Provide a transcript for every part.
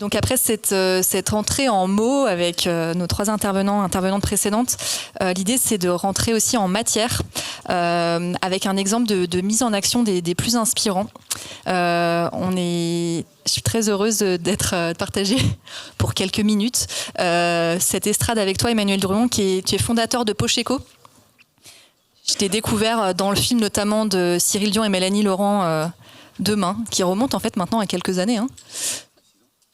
Donc après cette entrée en mots avec nos trois intervenantes précédentes, l'idée c'est de rentrer aussi en matière avec un exemple de mise en action des plus inspirants. Je suis très heureuse d'être partagée pour quelques minutes cette estrade avec toi, Emmanuel Druon, tu es fondateur de Pocheco. Je t'ai découvert dans le film notamment de Cyril Dion et Mélanie Laurent, Demain, qui remonte en fait maintenant à quelques années.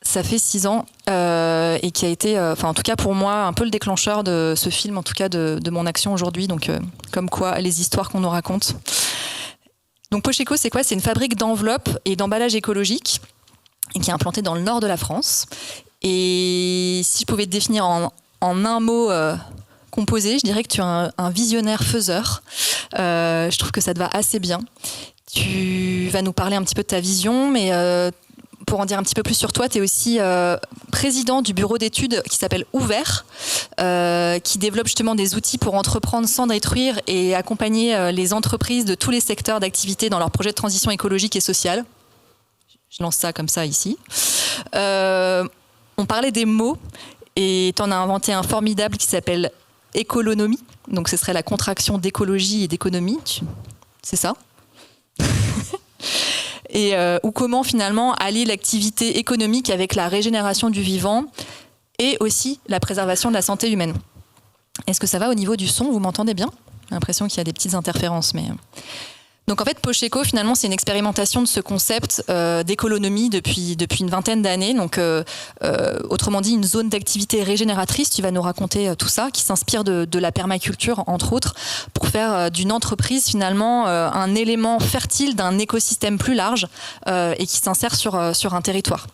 Ça fait 6 ans et qui a été, en tout cas pour moi, un peu le déclencheur de ce film, en tout cas de mon action aujourd'hui. Donc, comme quoi, les histoires qu'on nous raconte. Donc, Pocheco, c'est quoi? C'est une fabrique d'enveloppes et d'emballages écologiques qui est implantée dans le nord de la France. Et si je pouvais te définir en un mot composé, je dirais que tu es un visionnaire faiseur. Je trouve que ça te va assez bien. Tu vas nous parler un petit peu de ta vision, mais pour en dire un petit peu plus sur toi, tu es aussi président du bureau d'études qui s'appelle Ouvert, qui développe justement des outils pour entreprendre sans détruire et accompagner les entreprises de tous les secteurs d'activité dans leurs projets de transition écologique et sociale. Je lance ça comme ça ici. On parlait des mots et tu en as inventé un formidable qui s'appelle écolonomie. Donc ce serait la contraction d'écologie et d'économie. C'est ça? Et ou comment finalement allier l'activité économique avec la régénération du vivant et aussi la préservation de la santé humaine. Est-ce que ça va au niveau du son? Vous m'entendez bien? J'ai l'impression qu'il y a des petites interférences. Donc en fait, Pocheco, finalement, c'est une expérimentation de ce concept d'économie depuis une vingtaine d'années. Donc, autrement dit, une zone d'activité régénératrice. Tu vas nous raconter tout ça, qui s'inspire de la permaculture, entre autres, pour faire d'une entreprise, finalement, un élément fertile d'un écosystème plus large et qui s'insère sur un territoire.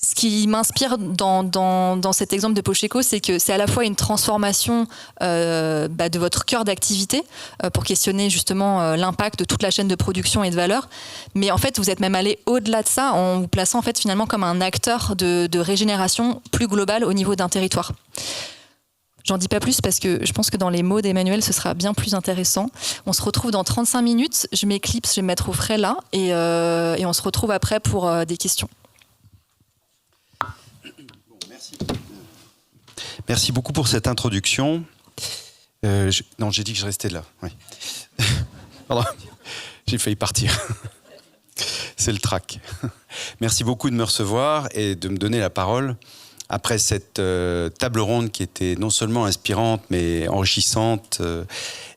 Ce qui m'inspire dans cet exemple de Pocheco, c'est que c'est à la fois une transformation de votre cœur d'activité pour questionner justement l'impact de toute la chaîne de production et de valeur, mais en fait vous êtes même allé au-delà de ça en vous plaçant en fait finalement comme un acteur de régénération plus globale au niveau d'un territoire. J'en dis pas plus parce que je pense que dans les mots d'Emmanuel, ce sera bien plus intéressant. On se retrouve dans 35 minutes, je m'éclipse, je vais me mettre au frais là et on se retrouve après pour des questions. Merci beaucoup pour cette introduction. Non, j'ai dit que je restais là. Oui. Pardon, j'ai failli partir. C'est le trac. Merci beaucoup de me recevoir et de me donner la parole après cette table ronde qui était non seulement inspirante, mais enrichissante,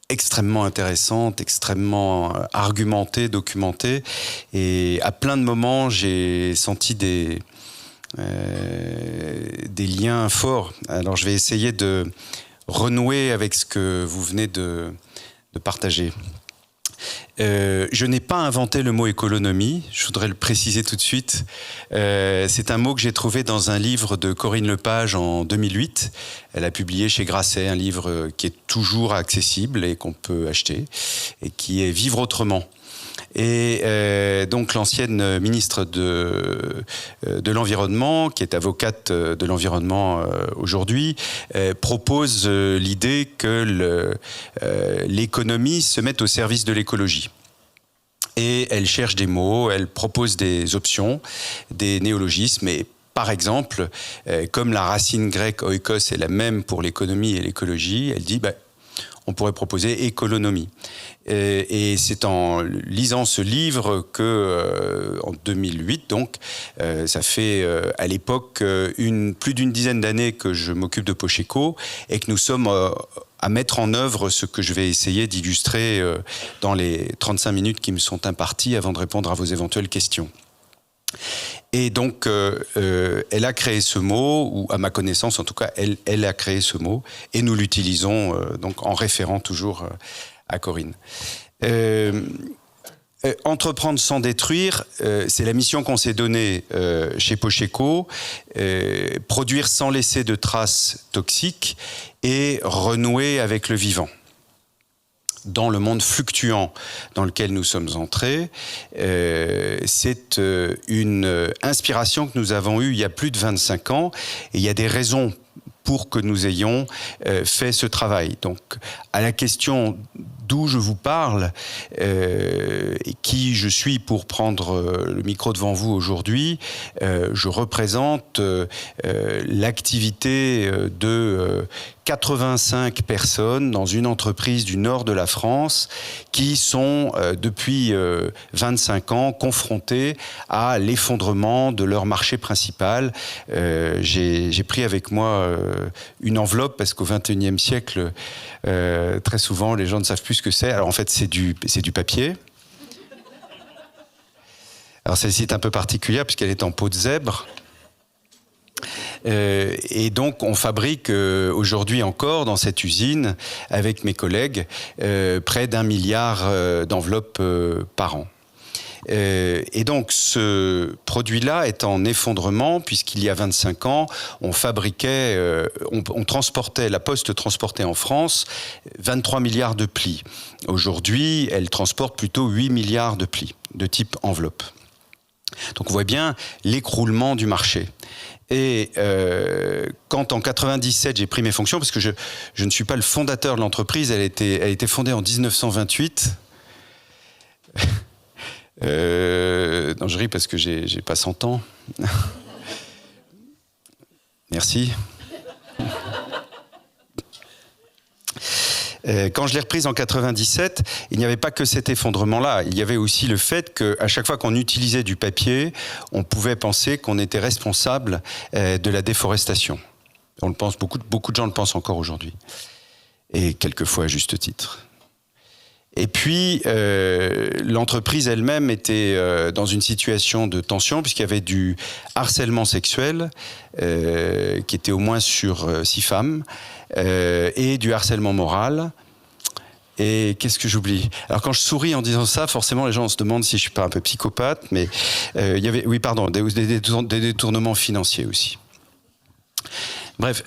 extrêmement intéressante, extrêmement argumentée, documentée. Et à plein de moments, j'ai senti des liens forts. Alors je vais essayer de renouer avec ce que vous venez de partager. Je n'ai pas inventé le mot économie, je voudrais le préciser tout de suite. C'est un mot que j'ai trouvé dans un livre de Corinne Lepage en 2008. Elle a publié chez Grasset un livre qui est toujours accessible et qu'on peut acheter, et qui est Vivre autrement. Et donc l'ancienne ministre de l'Environnement, qui est avocate de l'environnement aujourd'hui, propose l'idée que l'économie se mette au service de l'écologie. Et elle cherche des mots, elle propose des options, des néologismes. Et par exemple, comme la racine grecque oikos est la même pour l'économie et l'écologie, elle dit on pourrait proposer économie. Et c'est en lisant ce livre que, en 2008, donc, ça fait à l'époque plus d'une dizaine d'années que je m'occupe de Pocheco et que nous sommes à mettre en œuvre ce que je vais essayer d'illustrer dans les 35 minutes qui me sont imparties avant de répondre à vos éventuelles questions. Et donc, elle a créé ce mot, ou à ma connaissance, en tout cas, elle a créé ce mot, et nous l'utilisons donc en référant toujours à Corinne. Entreprendre sans détruire, c'est la mission qu'on s'est donnée chez Pocheco, produire sans laisser de traces toxiques et renouer avec le vivant. Dans le monde fluctuant dans lequel nous sommes entrés, c'est une inspiration que nous avons eue il y a plus de 25 ans, et il y a des raisons pour que nous ayons fait ce travail. Donc, à la question d'où je vous parle et qui je suis pour prendre le micro devant vous aujourd'hui, je représente l'activité de 85 personnes dans une entreprise du nord de la France qui sont depuis 25 ans confrontées à l'effondrement de leur marché principal. J'ai pris avec moi une enveloppe parce qu'au XXIe siècle, très souvent, les gens ne savent plus ce que c'est. Alors en fait, c'est du papier. Alors celle-ci est un peu particulière puisqu'elle est en peau de zèbre. Et donc on fabrique aujourd'hui encore dans cette usine avec mes collègues près d'1 milliard d'enveloppes par an. Et donc ce produit-là est en effondrement puisqu'il y a 25 ans, on fabriquait, on transportait, la Poste transportait en France 23 milliards de plis. Aujourd'hui, elle transporte plutôt 8 milliards de plis de type enveloppe. Donc on voit bien l'écroulement du marché. Et quand en 97 j'ai pris mes fonctions, parce que je ne suis pas le fondateur de l'entreprise, elle a été fondée en 1928. Non, je ris parce que j'ai pas 100 ans. Merci. Quand je l'ai reprise en 97, il n'y avait pas que cet effondrement-là. Il y avait aussi le fait qu'à chaque fois qu'on utilisait du papier, on pouvait penser qu'on était responsable de la déforestation. On le pense, beaucoup de gens le pensent encore aujourd'hui. Et quelquefois à juste titre. Et puis, l'entreprise elle-même était dans une situation de tension puisqu'il y avait du harcèlement sexuel qui était au moins sur 6 femmes et du harcèlement moral. Et qu'est-ce que j'oublie? Alors quand je souris en disant ça, forcément les gens se demandent si je suis pas un peu psychopathe, mais il y avait, oui pardon, des détournements financiers aussi. Bref.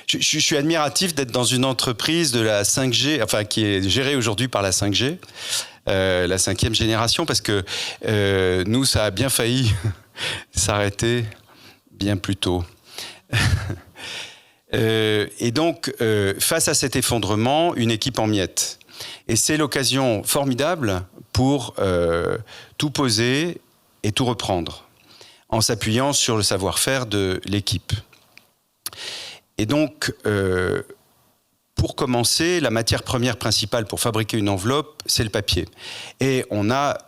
Je suis admiratif d'être dans une entreprise de la 5G, enfin qui est gérée aujourd'hui par la 5G, la 5e génération, parce que nous, ça a bien failli s'arrêter bien plus tôt. Et donc, face à cet effondrement, une équipe en miettes. Et c'est l'occasion formidable pour tout poser et tout reprendre, en s'appuyant sur le savoir-faire de l'équipe. Et donc, pour commencer, la matière première principale pour fabriquer une enveloppe, c'est le papier. Et on a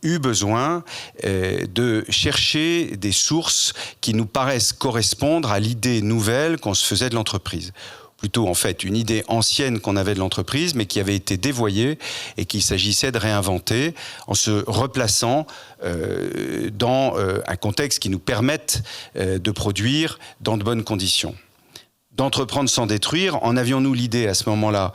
eu besoin de chercher des sources qui nous paraissent correspondre à l'idée nouvelle qu'on se faisait de l'entreprise. Plutôt, en fait, une idée ancienne qu'on avait de l'entreprise, mais qui avait été dévoyée et qu'il s'agissait de réinventer en se replaçant dans un contexte qui nous permette de produire dans de bonnes conditions. D'entreprendre sans détruire, en avions-nous l'idée à ce moment-là?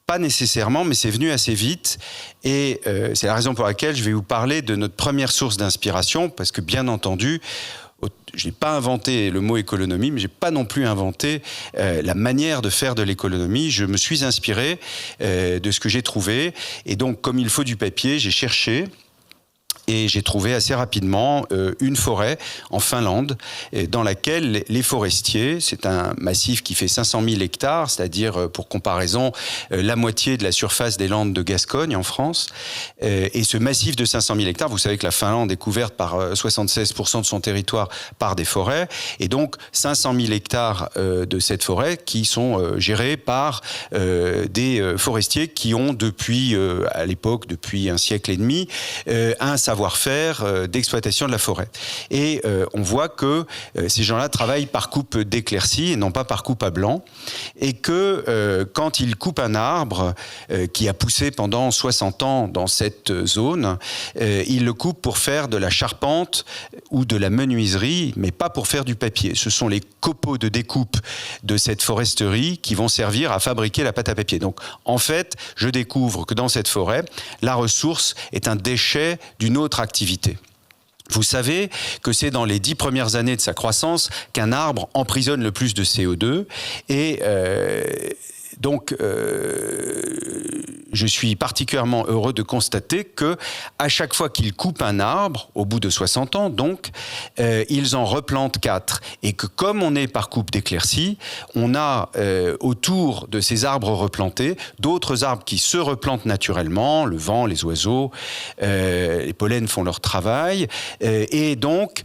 Pas nécessairement, mais c'est venu assez vite. Et c'est la raison pour laquelle je vais vous parler de notre première source d'inspiration, parce que bien entendu, je n'ai pas inventé le mot économie, mais je n'ai pas non plus inventé la manière de faire de l'économie. Je me suis inspiré de ce que j'ai trouvé. Et donc, comme il faut du papier, j'ai cherché. Et j'ai trouvé assez rapidement une forêt en Finlande dans laquelle les forestiers, c'est un massif qui fait 500 000 hectares, c'est-à-dire pour comparaison la moitié de la surface des Landes de Gascogne en France. Et ce massif de 500 000 hectares, vous savez que la Finlande est couverte par 76% de son territoire par des forêts. Et donc 500 000 hectares de cette forêt qui sont gérés par des forestiers qui ont depuis, à l'époque, depuis un siècle et demi, un savoir-faire d'exploitation de la forêt. Et on voit que ces gens-là travaillent par coupe d'éclaircie et non pas par coupe à blanc. Et que quand ils coupent un arbre qui a poussé pendant 60 ans dans cette zone, ils le coupent pour faire de la charpente ou de la menuiserie, mais pas pour faire du papier. Ce sont les copeaux de découpe de cette foresterie qui vont servir à fabriquer la pâte à papier. Donc, en fait, je découvre que dans cette forêt, la ressource est un déchet d'une autre activité. Vous savez que c'est dans les 10 premières années de sa croissance qu'un arbre emprisonne le plus de CO2 et donc je suis particulièrement heureux de constater que à chaque fois qu'ils coupent un arbre, au bout de 60 ans donc, ils en replantent 4. Et que comme on est par coupe d'éclaircies, on a autour de ces arbres replantés d'autres arbres qui se replantent naturellement, le vent, les oiseaux, les pollens font leur travail, et donc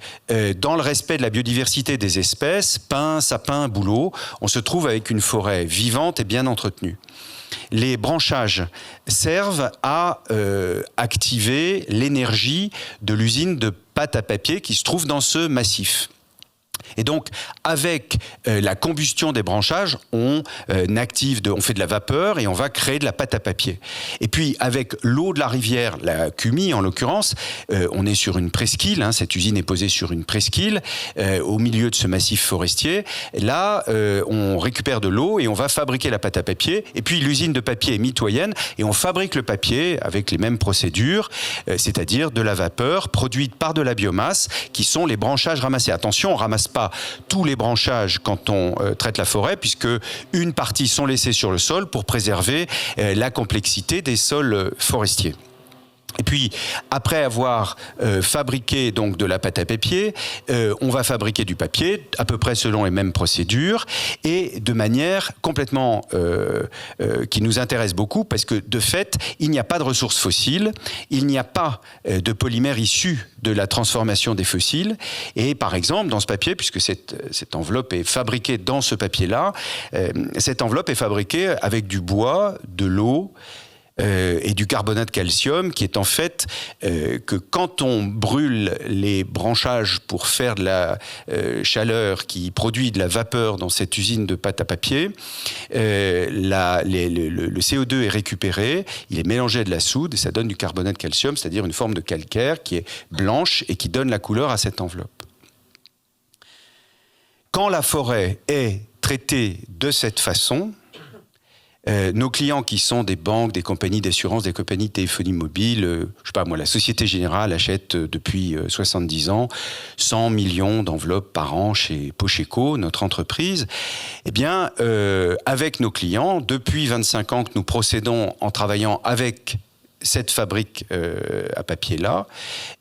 dans le respect de la biodiversité des espèces, pins, sapins, bouleaux, on se trouve avec une forêt vivante et bien entretenue. Les branchages servent à activer l'énergie de l'usine de pâte à papier qui se trouve dans ce massif. Et donc, avec la combustion des branchages, on fait de la vapeur et on va créer de la pâte à papier. Et puis, avec l'eau de la rivière, la Cumie en l'occurrence, on est sur une presqu'île, hein, cette usine est posée sur une presqu'île, au milieu de ce massif forestier. Là, on récupère de l'eau et on va fabriquer la pâte à papier. Et puis, l'usine de papier est mitoyenne et on fabrique le papier avec les mêmes procédures, c'est-à-dire de la vapeur produite par de la biomasse, qui sont les branchages ramassés. Attention, on ne ramasse pas tous les branchages quand on traite la forêt, puisque une partie sont laissées sur le sol pour préserver la complexité des sols forestiers. Et puis, après avoir fabriqué donc de la pâte à papier, on va fabriquer du papier, à peu près selon les mêmes procédures, et de manière complètement qui nous intéresse beaucoup, parce que de fait, il n'y a pas de ressources fossiles, il n'y a pas de polymères issus de la transformation des fossiles. Et par exemple, dans ce papier, puisque cette enveloppe est fabriquée dans ce papier-là, cette enveloppe est fabriquée avec du bois, de l'eau, et du carbonate de calcium, qui est en fait que quand on brûle les branchages pour faire de la chaleur qui produit de la vapeur dans cette usine de pâte à papier, le CO2 est récupéré, il est mélangé à de la soude et ça donne du carbonate de calcium, c'est-à-dire une forme de calcaire qui est blanche et qui donne la couleur à cette enveloppe. Quand la forêt est traitée de cette façon, nos clients qui sont des banques, des compagnies d'assurance, des compagnies de téléphonie mobile, je sais pas moi, la Société Générale achète depuis 70 ans 100 millions d'enveloppes par an chez Pocheco, notre entreprise. Eh bien, avec nos clients, depuis 25 ans que nous procédons en travaillant avec cette fabrique à papier-là,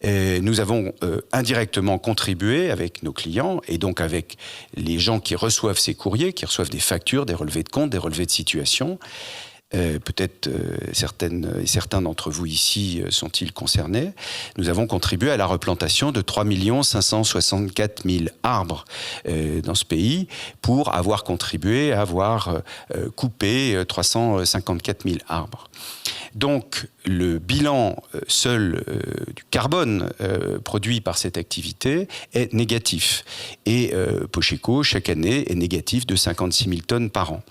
nous avons indirectement contribué avec nos clients et donc avec les gens qui reçoivent ces courriers, qui reçoivent des factures, des relevés de compte, des relevés de situation. Peut-être certaines et certains d'entre vous ici sont-ils concernés. Nous avons contribué à la replantation de 3 564 000 arbres dans ce pays pour avoir contribué à avoir coupé 354 000 arbres. Donc le bilan seul du carbone produit par cette activité est négatif. Et Pocheco, chaque année, est négatif de 56 000 tonnes par an.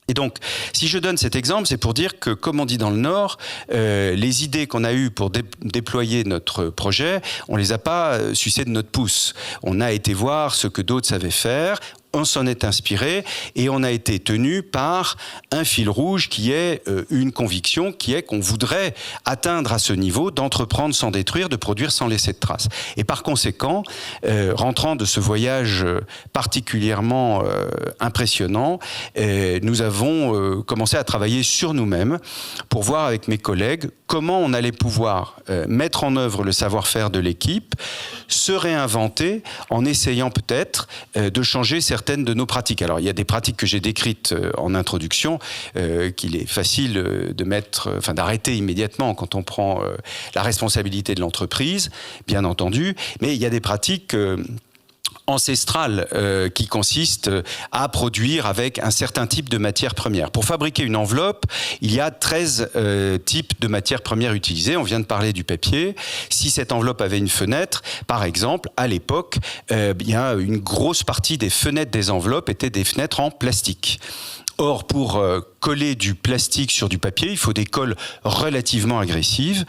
Et donc, si je donne cet exemple, c'est pour dire que, comme on dit dans le Nord, les idées qu'on a eues pour déployer notre projet, on les a pas sucées de notre pouce. On a été voir ce que d'autres savaient faire. On s'en est inspiré et on a été tenu par un fil rouge qui est une conviction qui est qu'on voudrait atteindre à ce niveau d'entreprendre sans détruire, de produire sans laisser de traces. Et par conséquent, rentrant de ce voyage particulièrement impressionnant, nous avons commencé à travailler sur nous-mêmes pour voir avec mes collègues comment on allait pouvoir mettre en œuvre le savoir-faire de l'équipe, se réinventer en essayant peut-être de changer certaines de nos pratiques. Alors, il y a des pratiques que j'ai décrites en introduction, qu'il est facile de d'arrêter immédiatement quand on prend la responsabilité de l'entreprise, bien entendu, mais il y a des pratiques ancestrale qui consiste à produire avec un certain type de matière première. Pour fabriquer une enveloppe, il y a 13 types de matières premières utilisées. On vient de parler du papier. Si cette enveloppe avait une fenêtre, par exemple, à l'époque, il y a une grosse partie des fenêtres des enveloppes étaient des fenêtres en plastique. Or, pour coller du plastique sur du papier, il faut des colles relativement agressives,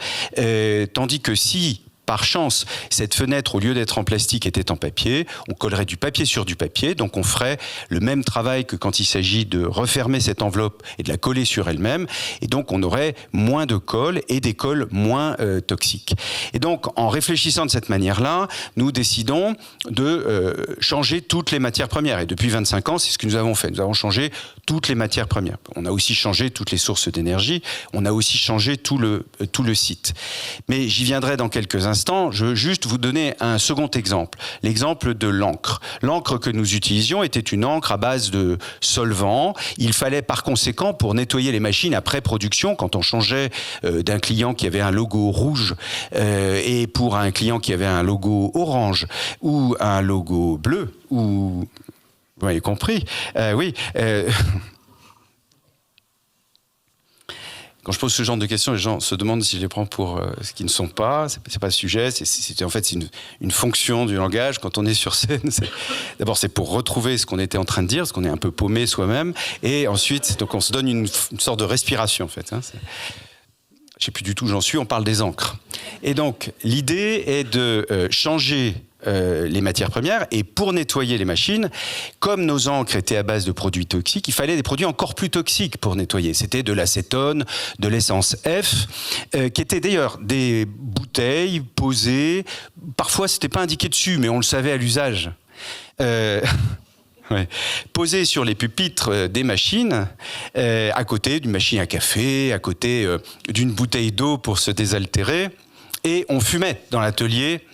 tandis que si par chance, cette fenêtre, au lieu d'être en plastique, était en papier, on collerait du papier sur du papier, donc on ferait le même travail que quand il s'agit de refermer cette enveloppe et de la coller sur elle-même, et donc on aurait moins de colle et des colles moins toxiques. Et donc, en réfléchissant de cette manière-là, nous décidons de changer toutes les matières premières. Et depuis 25 ans, c'est ce que nous avons fait. Nous avons changé toutes les matières premières. On a aussi changé toutes les sources d'énergie, on a aussi changé tout le site. Mais j'y viendrai dans quelques instants. Je veux juste vous donner un second exemple, l'exemple de l'encre. L'encre que nous utilisions était une encre à base de solvant. Il fallait par conséquent, pour nettoyer les machines après production, quand on changeait d'un client qui avait un logo rouge et pour un client qui avait un logo orange ou un logo bleu, ou... Vous m'avez compris, oui. Quand je pose ce genre de questions, les gens se demandent si je les prends pour ce qu'ils ne sont pas. C'est pas le sujet. En fait, c'est une fonction du langage. Quand on est sur scène, d'abord c'est pour retrouver ce qu'on était en train de dire, parce qu'on est un peu paumé soi-même, et ensuite, donc on se donne une sorte de respiration en fait. Hein, je sais plus du tout où j'en suis. On parle des encres. Et donc l'idée est de changer les matières premières, et pour nettoyer les machines, comme nos encres étaient à base de produits toxiques, il fallait des produits encore plus toxiques pour nettoyer. C'était de l'acétone, de l'essence F, qui étaient d'ailleurs des bouteilles posées. Parfois, c'était pas indiqué dessus, mais on le savait à l'usage. Ouais. Posées sur les pupitres des machines, à côté d'une machine à café, à côté d'une bouteille d'eau pour se désaltérer, et on fumait dans l'atelier.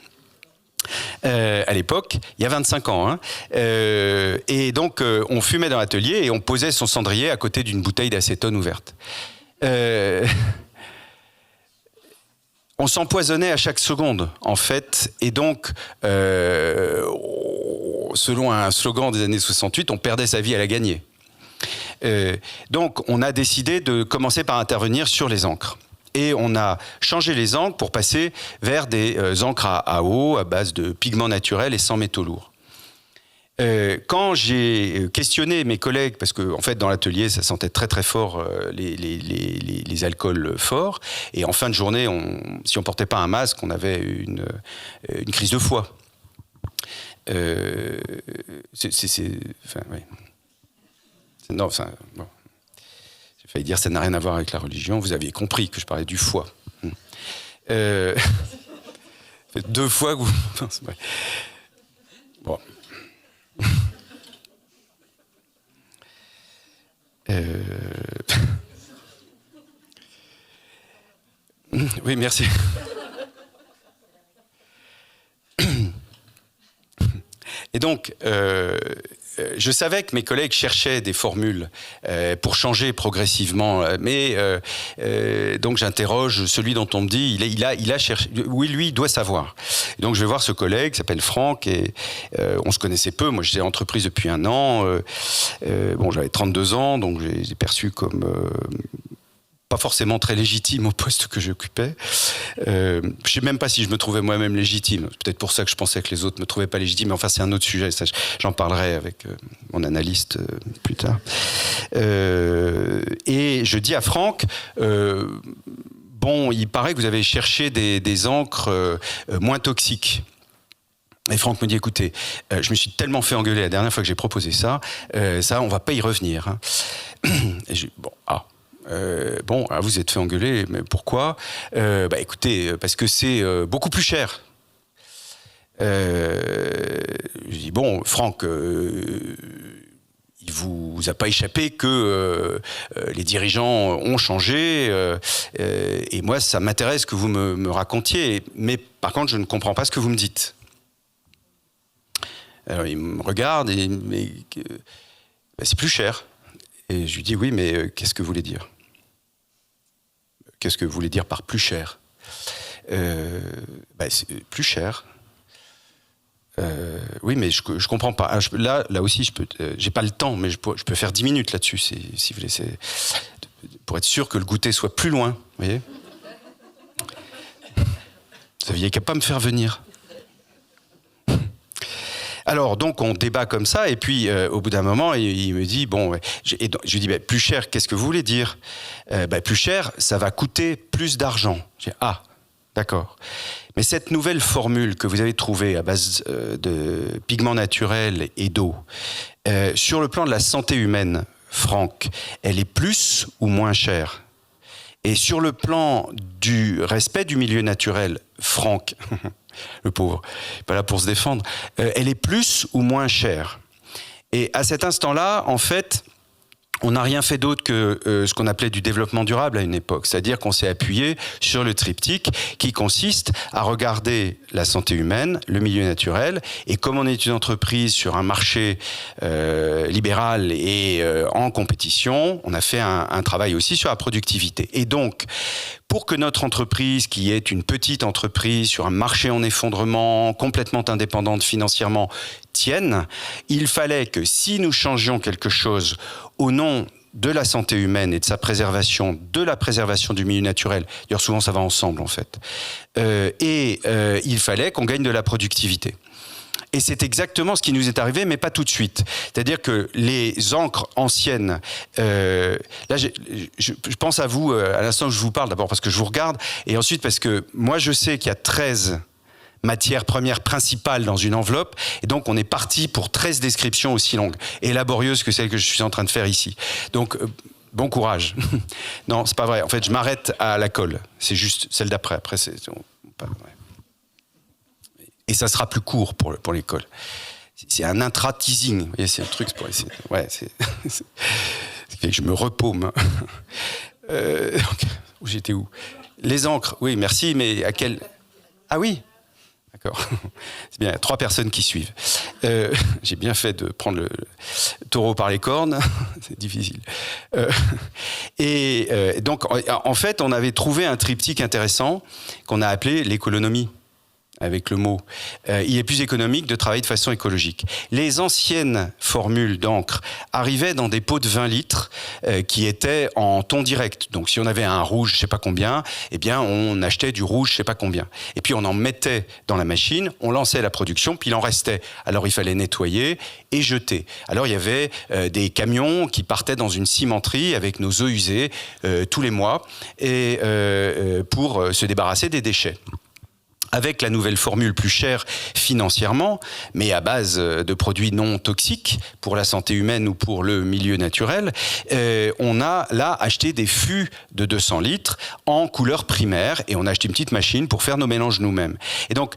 À l'époque, il y a 25 ans. Hein. Et donc, on fumait dans l'atelier et on posait son cendrier à côté d'une bouteille d'acétone ouverte. On s'empoisonnait à chaque seconde, en fait. Et donc, selon un slogan des années 68, on perdait sa vie à la gagner. Donc, on a décidé de commencer par intervenir sur les encres. Et on a changé les encres pour passer vers des encres à eau à base de pigments naturels et sans métaux lourds. Quand j'ai questionné mes collègues, parce que en fait dans l'atelier ça sentait très très fort les alcools forts, et en fin de journée, si on portait pas un masque, on avait une crise de foie. Ouais. Non, enfin, bon. J'ai failli dire ça n'a rien à voir avec la religion. Vous aviez compris que je parlais du foie. Ça fait 2 fois que vous... Non, c'est vrai. Bon. Oui, merci. Et donc, je savais que mes collègues cherchaient des formules pour changer progressivement, mais donc j'interroge celui dont on me dit il a cherché. Oui, lui, il doit savoir. Et donc je vais voir ce collègue qui s'appelle Franck, et on se connaissait peu. Moi, j'étais en entreprise depuis 1 an. Bon, j'avais 32 ans, donc j'ai perçu comme pas forcément très légitime au poste que j'occupais. Je ne sais même pas si je me trouvais moi-même légitime. C'est peut-être pour ça que je pensais que les autres ne me trouvaient pas légitime. Mais enfin, c'est un autre sujet. Ça, j'en parlerai avec mon analyste plus tard. Et je dis à Franck, bon, il paraît que vous avez cherché des encres moins toxiques. Et Franck me dit, écoutez, je me suis tellement fait engueuler la dernière fois que j'ai proposé ça, on ne va pas y revenir. Hein. Et je dis, bon, bon, vous êtes fait engueuler, mais pourquoi ? Écoutez, parce que c'est beaucoup plus cher. Je dis, bon, Franck, il vous a pas échappé que les dirigeants ont changé, et moi, ça m'intéresse que vous me racontiez, mais par contre, je ne comprends pas ce que vous me dites. Alors, il me regarde, et mais c'est plus cher. Et je lui dis, oui, mais qu'est-ce que vous voulez dire ? Qu'est-ce que vous voulez dire par plus cher ? C'est plus cher. Oui, mais je comprends pas. Là aussi, j'ai pas le temps, mais je peux faire 10 minutes là-dessus, si vous voulez. Pour être sûr que le goûter soit plus loin, vous voyez ? Vous aviez qu'à pas me faire venir. Alors, donc, on débat comme ça, et puis, au bout d'un moment, il me dit, bon, je lui dis, plus cher, qu'est-ce que vous voulez dire ? Plus cher, ça va coûter plus d'argent. J'ai dit, ah, d'accord. Mais cette nouvelle formule que vous avez trouvée à base de pigments naturels et d'eau, sur le plan de la santé humaine, Franck, elle est plus ou moins chère ? Et sur le plan du respect du milieu naturel, Franck... le pauvre, pas là pour se défendre, elle est plus ou moins chère. Et à cet instant-là, en fait, on n'a rien fait d'autre que ce qu'on appelait du développement durable à une époque. C'est-à-dire qu'on s'est appuyé sur le triptyque qui consiste à regarder la santé humaine, le milieu naturel, et comme on est une entreprise sur un marché libéral et en compétition, on a fait un travail aussi sur la productivité. Et donc, pour que notre entreprise, qui est une petite entreprise sur un marché en effondrement, complètement indépendante financièrement, tienne, il fallait que si nous changions quelque chose au nom de la santé humaine et de sa préservation, de la préservation du milieu naturel, d'ailleurs souvent ça va ensemble en fait, il fallait qu'on gagne de la productivité. Et c'est exactement ce qui nous est arrivé, mais pas tout de suite. C'est-à-dire que les encres anciennes, là je pense à vous à l'instant que je vous parle, d'abord parce que je vous regarde, et ensuite parce que moi je sais qu'il y a 13 matières premières principales dans une enveloppe, et donc on est parti pour 13 descriptions aussi longues et laborieuses que celles que je suis en train de faire ici. Donc bon courage. Non, c'est pas vrai. En fait, je m'arrête à la colle. C'est juste celle d'après. Après, c'est ouais. Et ça sera plus court pour l'école. C'est un intra-teasing. Vous voyez, c'est un truc pour essayer. Ouais, c'est fait que je me repaume. J'étais où? Les encres. Oui, merci. Mais à quel? Ah oui. D'accord. C'est bien, il y a 3 personnes qui suivent. J'ai bien fait de prendre le taureau par les cornes. C'est difficile. Donc, en fait, on avait trouvé un triptyque intéressant qu'on a appelé l'économie. Avec le mot. Il est plus économique de travailler de façon écologique. Les anciennes formules d'encre arrivaient dans des pots de 20 litres qui étaient en ton direct. Donc si on avait un rouge, je sais pas combien, eh bien on achetait du rouge, je sais pas combien. Et puis on en mettait dans la machine, on lançait la production, puis il en restait. Alors il fallait nettoyer et jeter. Alors il y avait des camions qui partaient dans une cimenterie avec nos eaux usées tous les mois et pour se débarrasser des déchets. Avec la nouvelle formule plus chère financièrement, mais à base de produits non toxiques pour la santé humaine ou pour le milieu naturel, on a là acheté des fûts de 200 litres en couleur primaire et on a acheté une petite machine pour faire nos mélanges nous-mêmes. Et donc,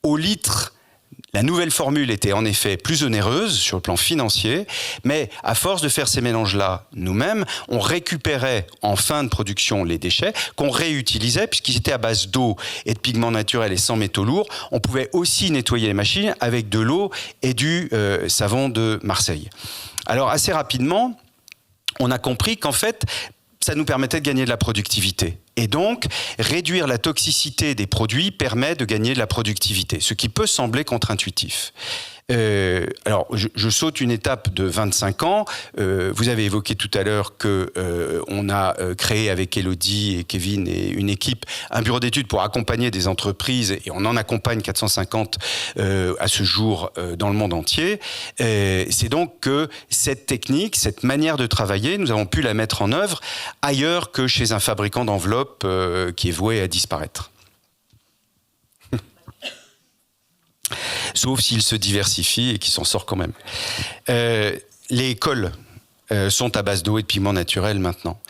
au litre, la nouvelle formule était en effet plus onéreuse sur le plan financier, mais à force de faire ces mélanges-là nous-mêmes, on récupérait en fin de production les déchets qu'on réutilisait puisqu'ils étaient à base d'eau et de pigments naturels et sans métaux lourds. On pouvait aussi nettoyer les machines avec de l'eau et du savon de Marseille. Alors assez rapidement, on a compris qu'en fait, ça nous permettait de gagner de la productivité. Et donc, réduire la toxicité des produits permet de gagner de la productivité, ce qui peut sembler contre-intuitif. Alors, je saute une étape de 25 ans. Vous avez évoqué tout à l'heure qu'on a créé avec Elodie et Kevin et une équipe un bureau d'études pour accompagner des entreprises, et on en accompagne 450 à ce jour dans le monde entier. C'est donc que cette technique, cette manière de travailler, nous avons pu la mettre en œuvre ailleurs que chez un fabricant d'enveloppes qui est voué à disparaître. Sauf s'il se diversifie et qu'il s'en sort quand même. Les cols sont à base d'eau et de pigments naturels maintenant.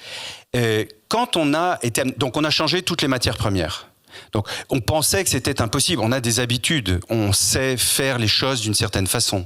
Quand on a été, donc on a changé toutes les matières premières. Donc on pensait que c'était impossible. On a des habitudes, on sait faire les choses d'une certaine façon.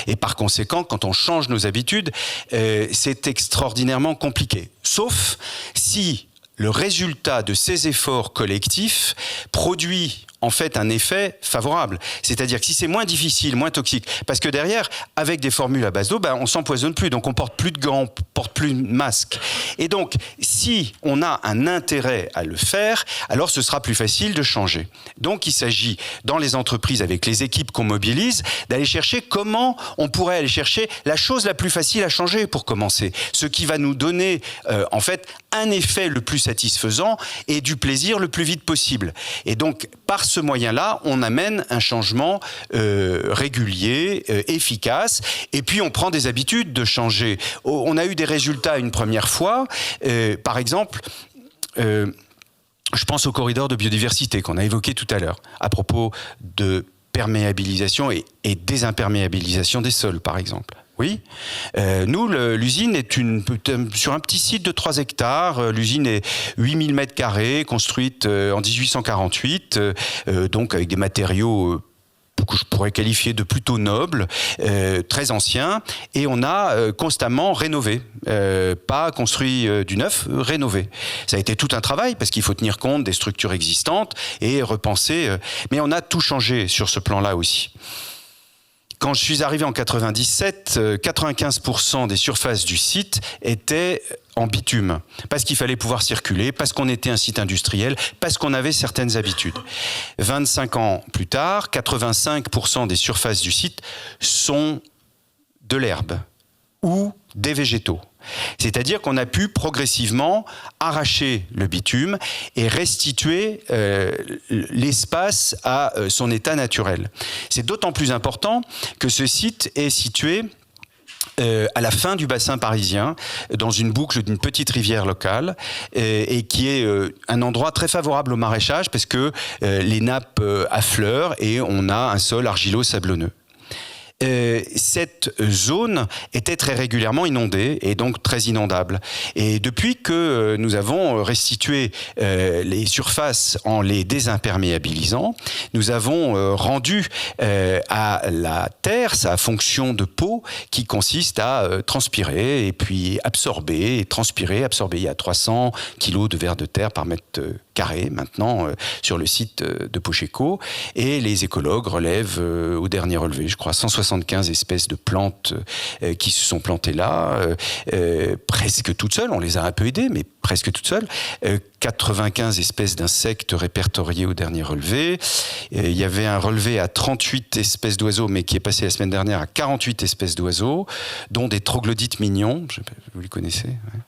Et par conséquent, quand on change nos habitudes, c'est extraordinairement compliqué. Sauf si le résultat de ces efforts collectifs produit en fait un effet favorable. C'est-à-dire que si c'est moins difficile, moins toxique, parce que derrière, avec des formules à base d'eau, on s'empoisonne plus, donc on porte plus de gants, on porte plus de masques. Et donc, si on a un intérêt à le faire, alors ce sera plus facile de changer. Donc, il s'agit, dans les entreprises, avec les équipes qu'on mobilise, d'aller chercher comment on pourrait aller chercher la chose la plus facile à changer pour commencer. Ce qui va nous donner, en fait, un effet le plus satisfaisant et du plaisir le plus vite possible. Et donc, par ce moyen-là, on amène un changement régulier, efficace, et puis on prend des habitudes de changer. On a eu des résultats une première fois, par exemple, je pense au corridor de biodiversité qu'on a évoqué tout à l'heure, à propos de perméabilisation et désimperméabilisation des sols, par exemple. Oui. Nous, l'usine est sur un petit site de 3 hectares. L'usine est 8000 mètres carrés, construite en 1848, donc avec des matériaux que je pourrais qualifier de plutôt noble, très ancien, et on a constamment rénové, pas construit du neuf, rénové. Ça a été tout un travail parce qu'il faut tenir compte des structures existantes et repenser, mais on a tout changé sur ce plan-là aussi. Quand je suis arrivé en 97, 95% des surfaces du site étaient en bitume, parce qu'il fallait pouvoir circuler, parce qu'on était un site industriel, parce qu'on avait certaines habitudes. 25 ans plus tard, 85% des surfaces du site sont de l'herbe ou des végétaux. C'est-à-dire qu'on a pu progressivement arracher le bitume et restituer l'espace à son état naturel. C'est d'autant plus important que ce site est situé à la fin du bassin parisien, dans une boucle d'une petite rivière locale, et qui est un endroit très favorable au maraîchage parce que les nappes affleurent et on a un sol argilo-sablonneux. Cette zone était très régulièrement inondée et donc très inondable. Et depuis que nous avons restitué les surfaces en les désimperméabilisant, nous avons rendu à la terre sa fonction de peau qui consiste à transpirer et puis absorber et transpirer, absorber. Il y a 300 kilos de vers de terre par mètre carré maintenant sur le site de Pocheco, et les écologues relèvent au dernier relevé, je crois, 175 espèces de plantes qui se sont plantées là, presque toutes seules, on les a un peu aidées, mais presque toutes seules, 95 espèces d'insectes répertoriées au dernier relevé, il y avait un relevé à 38 espèces d'oiseaux, mais qui est passé la semaine dernière à 48 espèces d'oiseaux, dont des troglodytes mignons, vous les connaissez, ouais.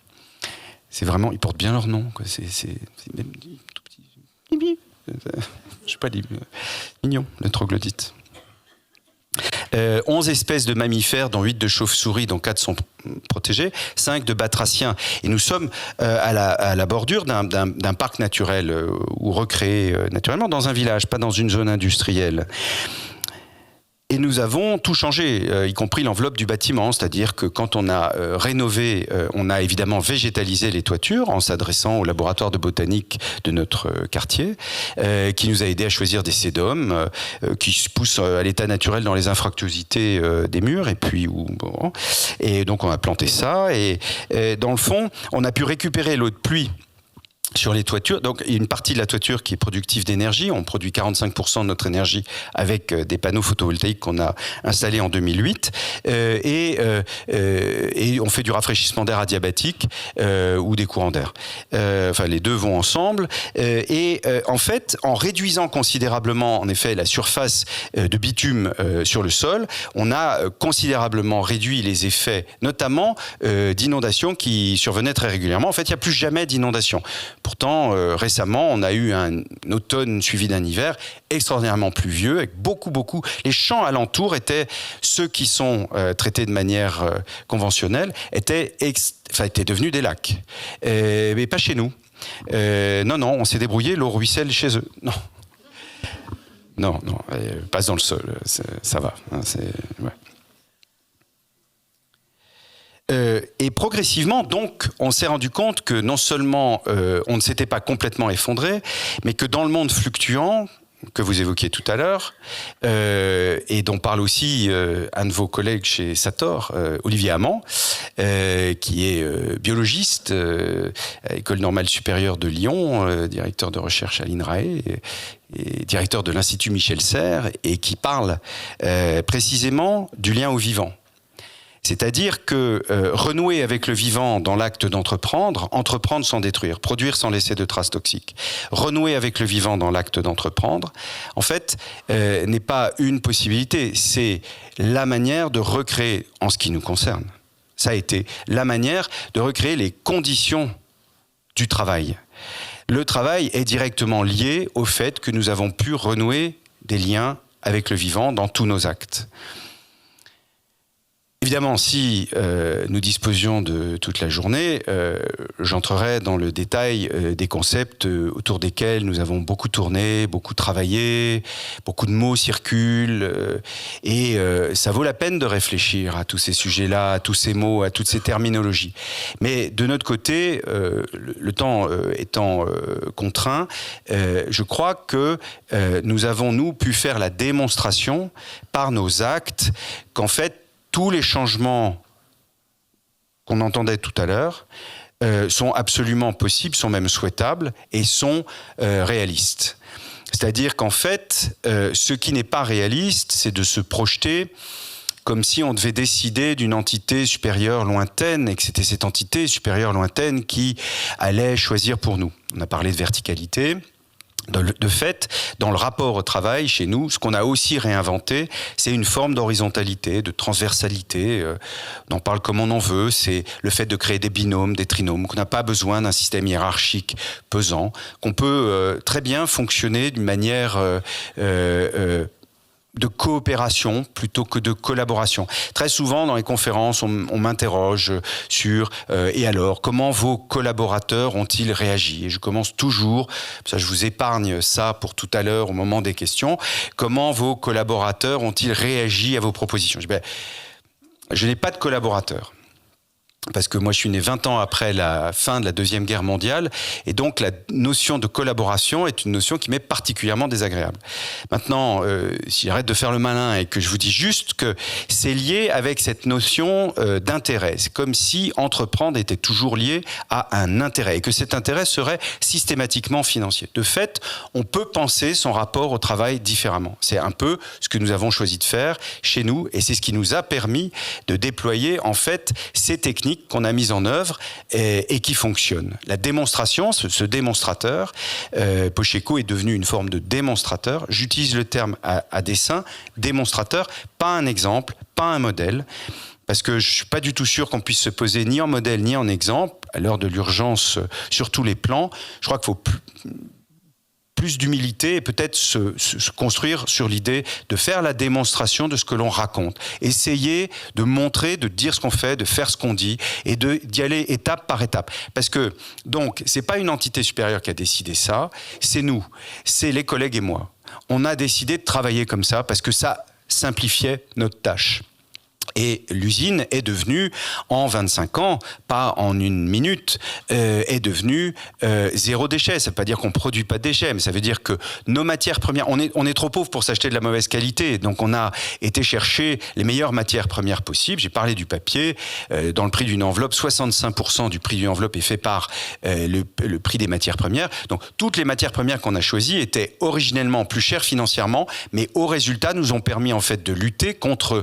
C'est vraiment, ils portent bien leur nom, quoi. C'est même tout petit. Je sais pas, mignon, le troglodyte. 11 espèces de mammifères, dont 8 de chauves-souris, dont 4 sont protégées, 5 de batraciens. Et nous sommes à la bordure d'un parc naturel, ou recréé naturellement, dans un village, pas dans une zone industrielle. Et nous avons tout changé, y compris l'enveloppe du bâtiment, c'est-à-dire que quand on a rénové, on a évidemment végétalisé les toitures en s'adressant au laboratoire de botanique de notre quartier, qui nous a aidé à choisir des sédums qui se poussent à l'état naturel dans les infractuosités des murs, et puis bon, et donc on a planté ça, et dans le fond, on a pu récupérer l'eau de pluie sur les toitures. Donc, il y a une partie de la toiture qui est productive d'énergie. On produit 45% de notre énergie avec des panneaux photovoltaïques qu'on a installés en 2008. Et on fait du rafraîchissement d'air adiabatique ou des courants d'air. Enfin, les deux vont ensemble. En fait, en réduisant considérablement, en effet, la surface de bitume sur le sol, on a considérablement réduit les effets, notamment d'inondations qui survenaient très régulièrement. En fait, il n'y a plus jamais d'inondations. Pourtant, récemment, on a eu un automne suivi d'un hiver extraordinairement pluvieux, avec beaucoup... Les champs alentours étaient, ceux qui sont traités de manière conventionnelle, étaient devenus des lacs. Mais pas chez nous. Non, on s'est débrouillé, l'eau ruisselle chez eux. Non, elle passe dans le sol, ça va. Hein, ouais. Et progressivement, donc, on s'est rendu compte que non seulement on ne s'était pas complètement effondré, mais que dans le monde fluctuant, que vous évoquiez tout à l'heure, et dont parle aussi un de vos collègues chez Sator, Olivier Amand, qui est biologiste à l'École normale supérieure de Lyon, directeur de recherche à l'INRAE, et directeur de l'Institut Michel Serres, et qui parle précisément du lien au vivant. C'est-à-dire que renouer avec le vivant dans l'acte d'entreprendre, entreprendre sans détruire, produire sans laisser de traces toxiques. Renouer avec le vivant dans l'acte d'entreprendre, en fait, n'est pas une possibilité, c'est la manière de recréer, en ce qui nous concerne, ça a été la manière de recréer les conditions du travail. Le travail est directement lié au fait que nous avons pu renouer des liens avec le vivant dans tous nos actes. Évidemment, si nous disposions de toute la journée, j'entrerais dans le détail des concepts autour desquels nous avons beaucoup tourné, beaucoup travaillé, beaucoup de mots circulent, et ça vaut la peine de réfléchir à tous ces sujets-là, à tous ces mots, à toutes ces terminologies. Mais de notre côté, le temps étant contraint, je crois que nous avons, nous, pu faire la démonstration par nos actes qu'en fait, tous les changements qu'on entendait tout à l'heure sont absolument possibles, sont même souhaitables et sont réalistes. C'est-à-dire qu'en fait, ce qui n'est pas réaliste, c'est de se projeter comme si on devait décider d'une entité supérieure lointaine et que c'était cette entité supérieure lointaine qui allait choisir pour nous. On a parlé de verticalité. De fait, dans le rapport au travail, chez nous, ce qu'on a aussi réinventé, c'est une forme d'horizontalité, de transversalité. On en parle comme on en veut. C'est le fait de créer des binômes, des trinômes, qu'on n'a pas besoin d'un système hiérarchique pesant, qu'on peut très bien fonctionner d'une manière de coopération plutôt que de collaboration. Très souvent, dans les conférences, on m'interroge sur et alors, comment vos collaborateurs ont-ils réagi? Et je commence toujours, ça je vous épargne ça pour tout à l'heure au moment des questions, comment vos collaborateurs ont-ils réagi à vos propositions? Je n'ai pas de collaborateurs. Parce que moi, je suis né 20 ans après la fin de la Deuxième Guerre mondiale, et donc la notion de collaboration est une notion qui m'est particulièrement désagréable. Maintenant, si j'arrête de faire le malin et que je vous dis juste que c'est lié avec cette notion d'intérêt. C'est comme si entreprendre était toujours lié à un intérêt, et que cet intérêt serait systématiquement financier. De fait, on peut penser son rapport au travail différemment. C'est un peu ce que nous avons choisi de faire chez nous, et c'est ce qui nous a permis de déployer en fait ces techniques qu'on a mise en œuvre et qui fonctionne. La démonstration, ce démonstrateur, Pocheco est devenu une forme de démonstrateur. J'utilise le terme à dessein, démonstrateur, pas un exemple, pas un modèle, parce que je ne suis pas du tout sûr qu'on puisse se poser ni en modèle ni en exemple, à l'heure de l'urgence sur tous les plans. Je crois qu'il faut plus d'humilité et peut-être se construire sur l'idée de faire la démonstration de ce que l'on raconte. Essayer de montrer, de dire ce qu'on fait, de faire ce qu'on dit et d'y aller étape par étape. Parce que, donc, c'est pas une entité supérieure qui a décidé ça, c'est nous, c'est les collègues et moi. On a décidé de travailler comme ça parce que ça simplifiait notre tâche. Et l'usine est devenue, en 25 ans, pas en une minute, est devenue zéro déchet. Ça ne veut pas dire qu'on ne produit pas de déchets, mais ça veut dire que nos matières premières, on est trop pauvre pour s'acheter de la mauvaise qualité. Donc on a été chercher les meilleures matières premières possibles. J'ai parlé du papier. Dans le prix d'une enveloppe, 65% du prix d'une enveloppe est fait par le prix des matières premières. Donc toutes les matières premières qu'on a choisies étaient originellement plus chères financièrement, mais au résultat nous ont permis en fait de lutter contre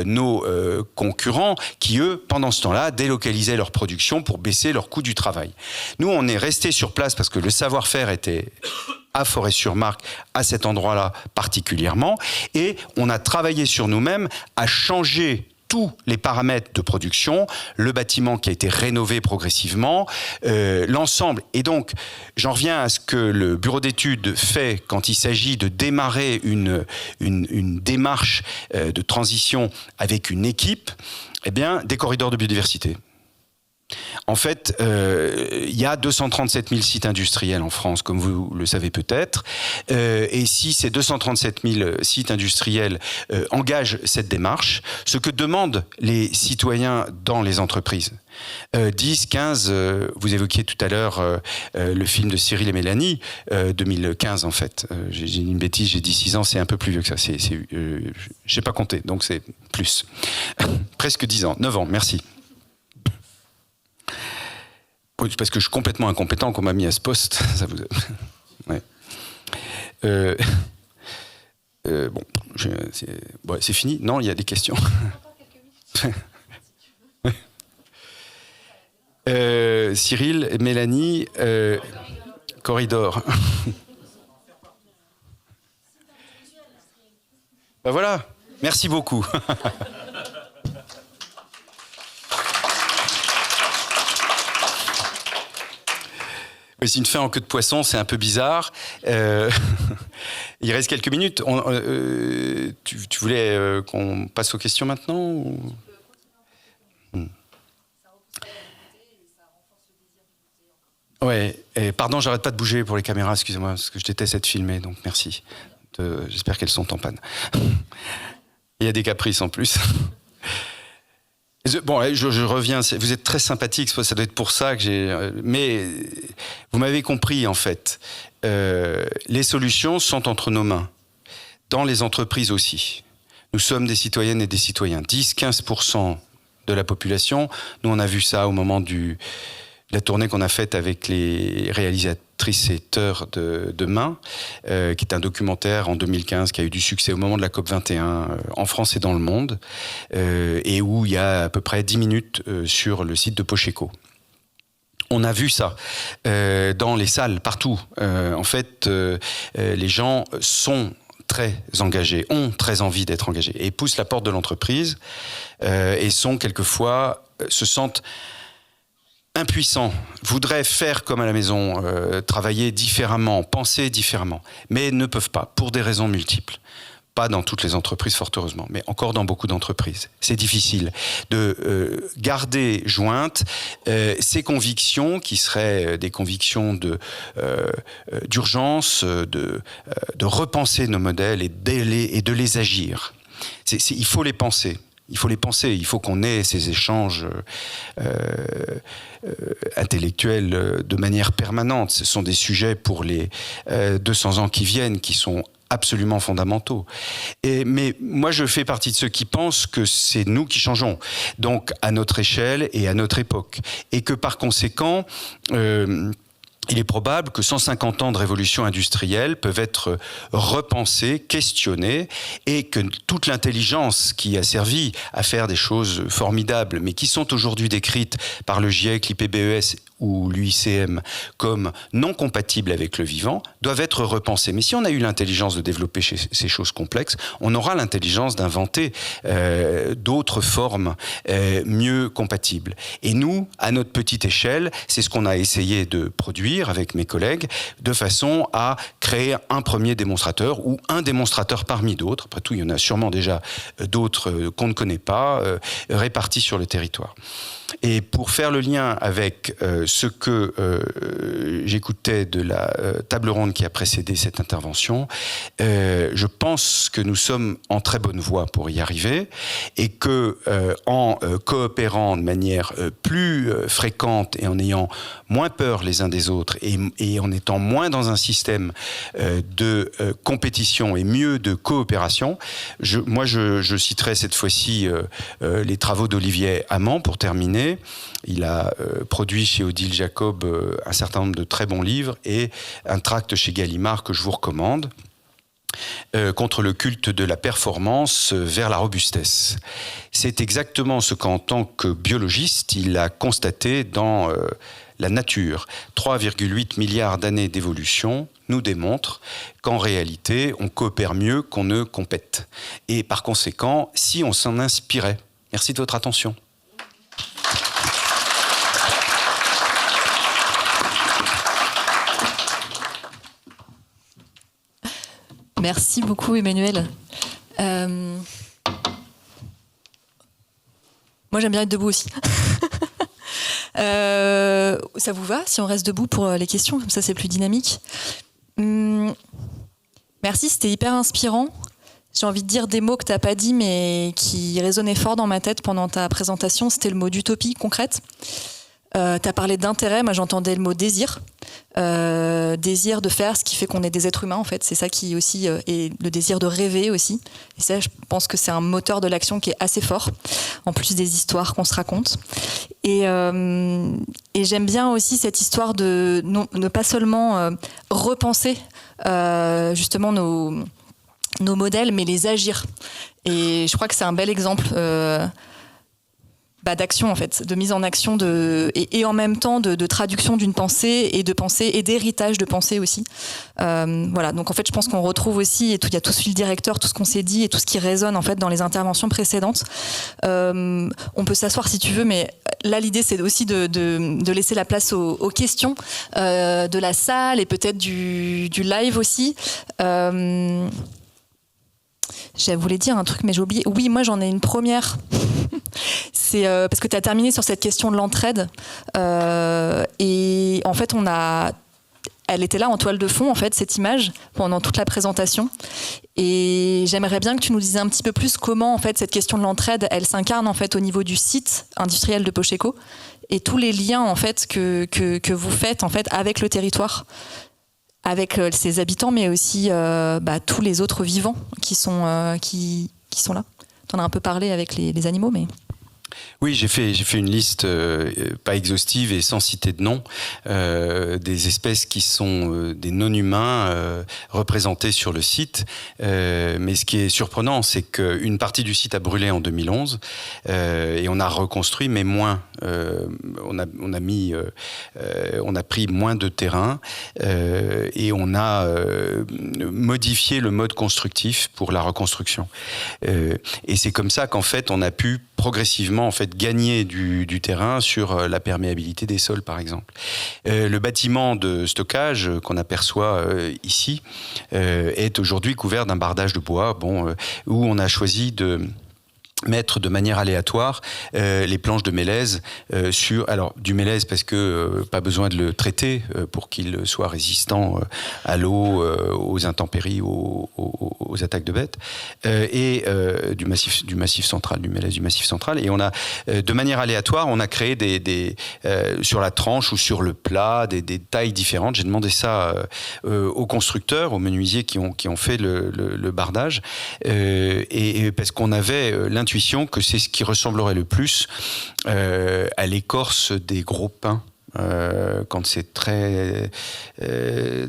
nos concurrents qui, eux, pendant ce temps-là, délocalisaient leur production pour baisser leur coût du travail. Nous, on est restés sur place parce que le savoir-faire était à Forêt-sur-Marque, à cet endroit-là particulièrement, et on a travaillé sur nous-mêmes à changer tous les paramètres de production, le bâtiment qui a été rénové progressivement, l'ensemble. Et donc, j'en reviens à ce que le bureau d'études fait quand il s'agit de démarrer une démarche de transition avec une équipe, eh bien, des corridors de biodiversité. En fait, il y a 237 000 sites industriels en France, comme vous le savez peut-être. Et si ces 237 000 sites industriels engagent cette démarche, ce que demandent les citoyens dans les entreprises, 10, 15, vous évoquiez tout à l'heure le film de Cyril et Mélanie, 2015 en fait. J'ai dit une bêtise, j'ai dit 6 ans, c'est un peu plus vieux que ça. Je n'ai pas compté, donc c'est plus. Presque 10 ans, 9 ans, merci. Parce que je suis complètement incompétent qu'on m'a mis à ce poste. Ça vous... ouais. Bon, c'est fini. Non, il y a des questions. Cyril, Mélanie, corridor. Ben voilà. Merci beaucoup. C'est une fin en queue de poisson, c'est un peu bizarre. Il reste quelques minutes. Tu voulais qu'on passe aux questions maintenant ou... Ouais, et pardon, j'arrête pas de bouger pour les caméras, excusez-moi, parce que je déteste être filmé, donc merci. J'espère qu'elles sont en panne. Il y a des caprices en plus. Bon, je reviens, vous êtes très sympathique, ça doit être pour ça que j'ai... Mais vous m'avez compris, en fait. Les solutions sont entre nos mains, dans les entreprises aussi. Nous sommes des citoyennes et des citoyens. 10-15% de la population, nous on a vu ça au moment de la tournée qu'on a faite avec les réalisatrices et auteurs de Demain, qui est un documentaire en 2015 qui a eu du succès au moment de la COP21 en France et dans le monde, et où il y a à peu près 10 minutes sur le site de Pocheco. On a vu ça dans les salles, partout. En fait, les gens sont très engagés, ont très envie d'être engagés, et poussent la porte de l'entreprise, et sont quelquefois, se sentent impuissants, voudraient faire comme à la maison, travailler différemment, penser différemment, mais ne peuvent pas, pour des raisons multiples. Pas dans toutes les entreprises, fort heureusement, mais encore dans beaucoup d'entreprises. C'est difficile de garder jointes ces convictions qui seraient des convictions d'urgence, de repenser nos modèles et de les agir. Il faut les penser. Il faut les penser, il faut qu'on ait ces échanges intellectuels de manière permanente. Ce sont des sujets pour les 200 ans qui viennent, qui sont absolument fondamentaux. Mais moi, je fais partie de ceux qui pensent que c'est nous qui changeons, donc à notre échelle et à notre époque. Et que par conséquent... il est probable que 150 ans de révolution industrielle peuvent être repensés, questionnés, et que toute l'intelligence qui a servi à faire des choses formidables, mais qui sont aujourd'hui décrites par le GIEC, l'IPBES ou l'UICM comme non compatibles avec le vivant, doivent être repensées. Mais si on a eu l'intelligence de développer ces choses complexes, on aura l'intelligence d'inventer d'autres formes mieux compatibles. Et nous, à notre petite échelle, c'est ce qu'on a essayé de produire avec mes collègues, de façon à créer un premier démonstrateur ou un démonstrateur parmi d'autres. Après tout, il y en a sûrement déjà d'autres qu'on ne connaît pas, répartis sur le territoire. Et pour faire le lien avec ce que j'écoutais de la table ronde qui a précédé cette intervention, je pense que nous sommes en très bonne voie pour y arriver, et que en coopérant de manière plus fréquente et en ayant moins peur les uns des autres et en étant moins dans un système de compétition et mieux de coopération, moi je citerai cette fois-ci les travaux d'Olivier Amand pour terminer. Il a produit chez Odile Jacob un certain nombre de très bons livres et un tract chez Gallimard que je vous recommande, contre le culte de la performance vers la robustesse. C'est exactement ce qu'en tant que biologiste, il a constaté dans la nature. 3,8 milliards d'années d'évolution nous démontrent qu'en réalité, on coopère mieux qu'on ne compète. Et par conséquent, si on s'en inspirait. Merci de votre attention. Merci beaucoup, Emmanuel. Moi, j'aime bien être debout aussi. Ça vous va si on reste debout pour les questions? Comme ça, c'est plus dynamique. Merci, c'était hyper inspirant. J'ai envie de dire des mots que tu n'as pas dit, mais qui résonnaient fort dans ma tête pendant ta présentation. C'était le mot d'utopie concrète. Tu as parlé d'intérêt, moi j'entendais le mot désir. Désir de faire ce qui fait qu'on est des êtres humains, en fait. C'est ça qui aussi est le désir de rêver aussi. Et ça, je pense que c'est un moteur de l'action qui est assez fort, en plus des histoires qu'on se raconte. Et j'aime bien aussi cette histoire de ne pas seulement repenser justement nos modèles, mais les agir. Et je crois que c'est un bel exemple d'action, en fait, de mise en action et en même temps de traduction d'une pensée et d'héritage de pensée aussi. Voilà, donc en fait je pense qu'on retrouve aussi, il y a tout ce fil directeur, tout ce qu'on s'est dit et tout ce qui résonne en fait dans les interventions précédentes. On peut s'asseoir si tu veux, mais là l'idée c'est aussi de laisser la place aux questions de la salle et peut-être du live aussi. Je voulais dire un truc mais j'ai oublié. Oui, moi j'en ai une première C'est parce que tu as terminé sur cette question de l'entraide. Et en fait, elle était là en toile de fond, en fait, cette image, pendant toute la présentation. Et j'aimerais bien que tu nous dises un petit peu plus comment, en fait, cette question de l'entraide, elle s'incarne, en fait, au niveau du site industriel de Pocheco et tous les liens, en fait, que vous faites, en fait, avec le territoire, avec ses habitants, mais aussi tous les autres vivants qui sont là. Tu en as un peu parlé avec les animaux, mais... Oui, j'ai fait une liste pas exhaustive et sans citer de nom des espèces qui sont des non-humains représentés sur le site. Mais ce qui est surprenant, c'est qu'une partie du site a brûlé en 2011 et on a reconstruit, mais moins. On a pris moins de terrain et on a modifié le mode constructif pour la reconstruction. Et c'est comme ça qu'en fait, on a pu progressivement en fait gagner du terrain sur la perméabilité des sols, par exemple. Le bâtiment de stockage qu'on aperçoit ici est aujourd'hui couvert d'un bardage de bois, où on a choisi de mettre de manière aléatoire les planches de mélèze alors du mélèze parce que pas besoin de le traiter pour qu'il soit résistant à l'eau, aux intempéries, aux attaques de bêtes, et du massif central, du mélèze du massif central. Et on a de manière aléatoire, on a créé des sur la tranche ou sur le plat des tailles différentes. J'ai demandé ça aux constructeurs, aux menuisiers qui ont fait le bardage, et parce qu'on avait l'intuition que c'est ce qui ressemblerait le plus à l'écorce des gros pins. Quand c'est très... il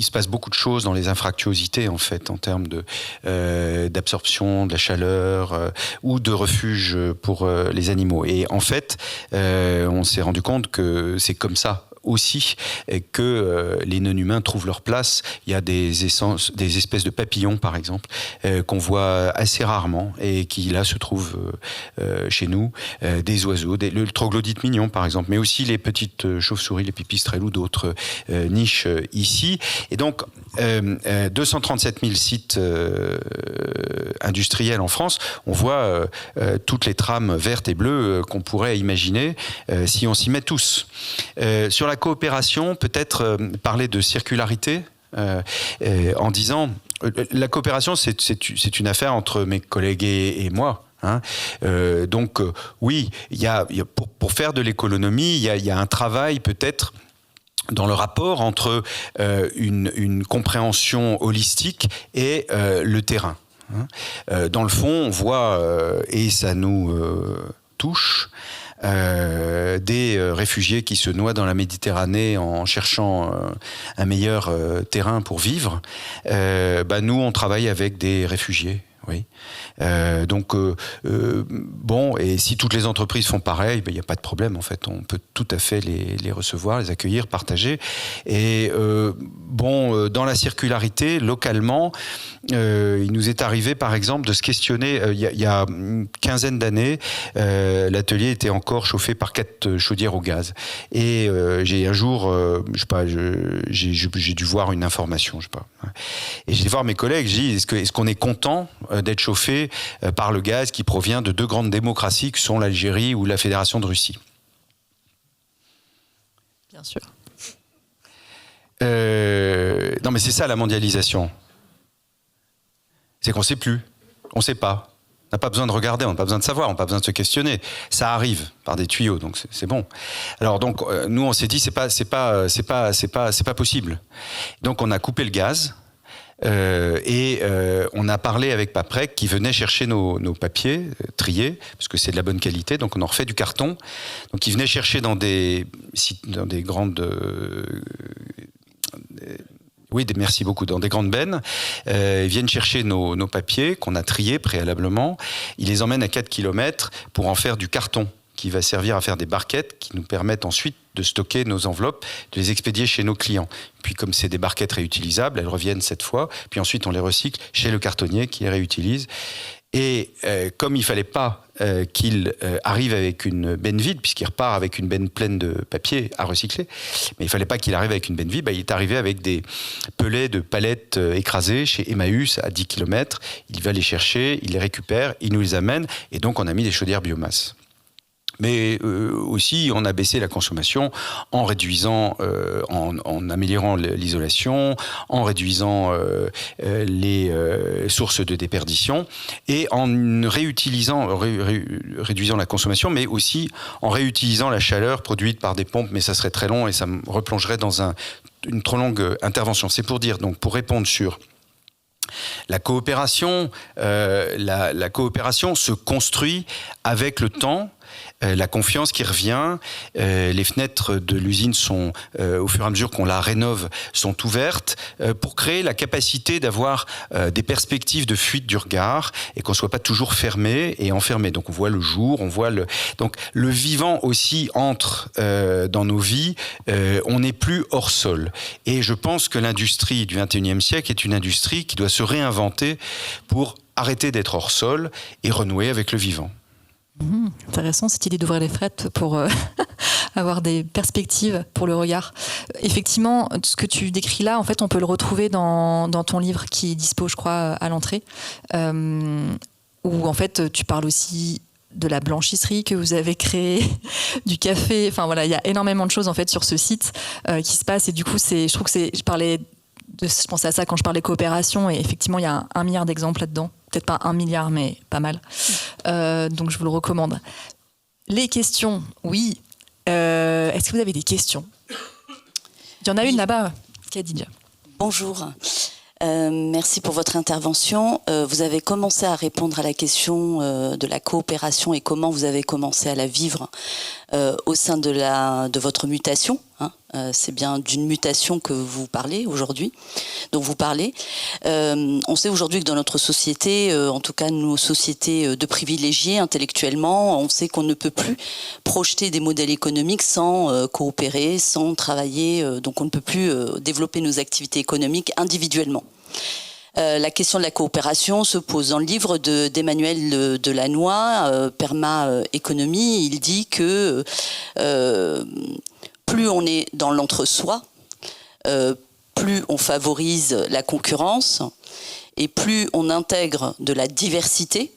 se passe beaucoup de choses dans les infractuosités, en fait, en termes d'absorption de la chaleur ou de refuge pour les animaux. Et en fait, on s'est rendu compte que c'est comme ça aussi que les non-humains trouvent leur place. Il y a des espèces de papillons, par exemple, qu'on voit assez rarement et qui, là, se trouvent chez nous. Des oiseaux, le troglodyte mignon, par exemple, mais aussi les petites chauves-souris, les pipistrelles ou d'autres niches ici. Et donc, 237 000 sites industriels en France, on voit toutes les trames vertes et bleues qu'on pourrait imaginer si on s'y met tous. Sur la coopération, peut-être parler de circularité en disant la coopération, c'est une affaire entre mes collègues et moi. Donc oui, pour faire de l'économie, il y a un travail peut-être dans le rapport entre une compréhension holistique et le terrain. Dans le fond, on voit, et ça nous touche, des réfugiés qui se noient dans la Méditerranée en cherchant un meilleur terrain pour vivre. Nous, on travaille avec des réfugiés. Oui. Et si toutes les entreprises font pareil, il n'y a pas de problème, en fait. On peut tout à fait les recevoir, les accueillir, partager. Et dans la circularité, localement, il nous est arrivé, par exemple, de se questionner. Il y a une quinzaine d'années, l'atelier était encore chauffé par 4 chaudières au gaz. Et j'ai un jour, j'ai dû voir une information, je sais pas. Et j'ai été voir mes collègues, j'ai dit, est-ce qu'on est content d'être chauffé par le gaz qui provient de 2 grandes démocraties que sont l'Algérie ou la Fédération de Russie? Bien sûr. Non, mais c'est ça la mondialisation. C'est qu'on ne sait plus, on ne sait pas. On n'a pas besoin de regarder, on n'a pas besoin de savoir, on n'a pas besoin de se questionner. Ça arrive par des tuyaux, donc c'est bon. Alors donc nous on s'est dit c'est pas possible. Donc on a coupé le gaz. On a parlé avec Paprec qui venait chercher nos papiers triés parce que c'est de la bonne qualité, donc on en refait du carton. Donc il venait chercher dans des grandes merci beaucoup. Dans des grandes bennes, ils viennent chercher nos papiers qu'on a triés préalablement. Ils les emmènent à 4 km pour en faire du carton qui va servir à faire des barquettes qui nous permettent ensuite de stocker nos enveloppes, de les expédier chez nos clients. Puis comme c'est des barquettes réutilisables, elles reviennent cette fois, puis ensuite on les recycle chez le cartonnier qui les réutilise. Et comme il ne fallait pas qu'il arrive avec une benne vide, puisqu'il repart avec une benne pleine de papier à recycler, mais il ne fallait pas qu'il arrive avec une benne vide, il est arrivé avec des pelets de palettes écrasées chez Emmaüs à 10 km. Il va les chercher, il les récupère, il nous les amène, et donc on a mis des chaudières biomasse. Mais aussi, on a baissé la consommation en réduisant, en améliorant l'isolation, en réduisant les sources de déperdition et en réutilisant, réduisant la consommation, mais aussi en réutilisant la chaleur produite par des pompes. Mais ça serait très long et ça me replongerait dans une trop longue intervention. C'est pour dire, donc, pour répondre sur la coopération, la coopération se construit avec le temps. La confiance qui revient, les fenêtres de l'usine sont, au fur et à mesure qu'on la rénove, sont ouvertes pour créer la capacité d'avoir des perspectives de fuite du regard et qu'on ne soit pas toujours fermé et enfermé. Donc on voit le jour, on voit donc le vivant aussi entre dans nos vies, on n'est plus hors sol. Et je pense que l'industrie du XXIe siècle est une industrie qui doit se réinventer pour arrêter d'être hors sol et renouer avec le vivant. Intéressant cette idée d'ouvrir les frettes pour avoir des perspectives pour le regard. Effectivement, ce que tu décris là, en fait, on peut le retrouver dans ton livre qui est dispo, je crois, à l'entrée, où en fait tu parles aussi de la blanchisserie que vous avez créée, du café. Enfin voilà, il y a énormément de choses en fait sur ce site qui se passent. Et du coup, je trouve que je pensais à ça quand je parlais coopération, et effectivement, il y a 1 milliard d'exemples là-dedans. Peut-être pas 1 milliard, mais pas mal. Donc, je vous le recommande. Les questions, oui. Est-ce que vous avez des questions ? Il y en a une là-bas, Khadija. Bonjour. Merci pour votre intervention. Vous avez commencé à répondre à la question de la coopération et comment vous avez commencé à la vivre au sein de votre mutation. C'est bien d'une mutation que vous parlez aujourd'hui, dont vous parlez. On sait aujourd'hui que dans notre société, en tout cas nos sociétés de privilégiés intellectuellement, on sait qu'on ne peut plus projeter des modèles économiques sans coopérer, sans travailler. Donc on ne peut plus développer nos activités économiques individuellement. La question de la coopération se pose dans le livre d'Emmanuel Delannoy, Perma Économie. Il dit que plus on est dans l'entre-soi, plus on favorise la concurrence et plus on intègre de la diversité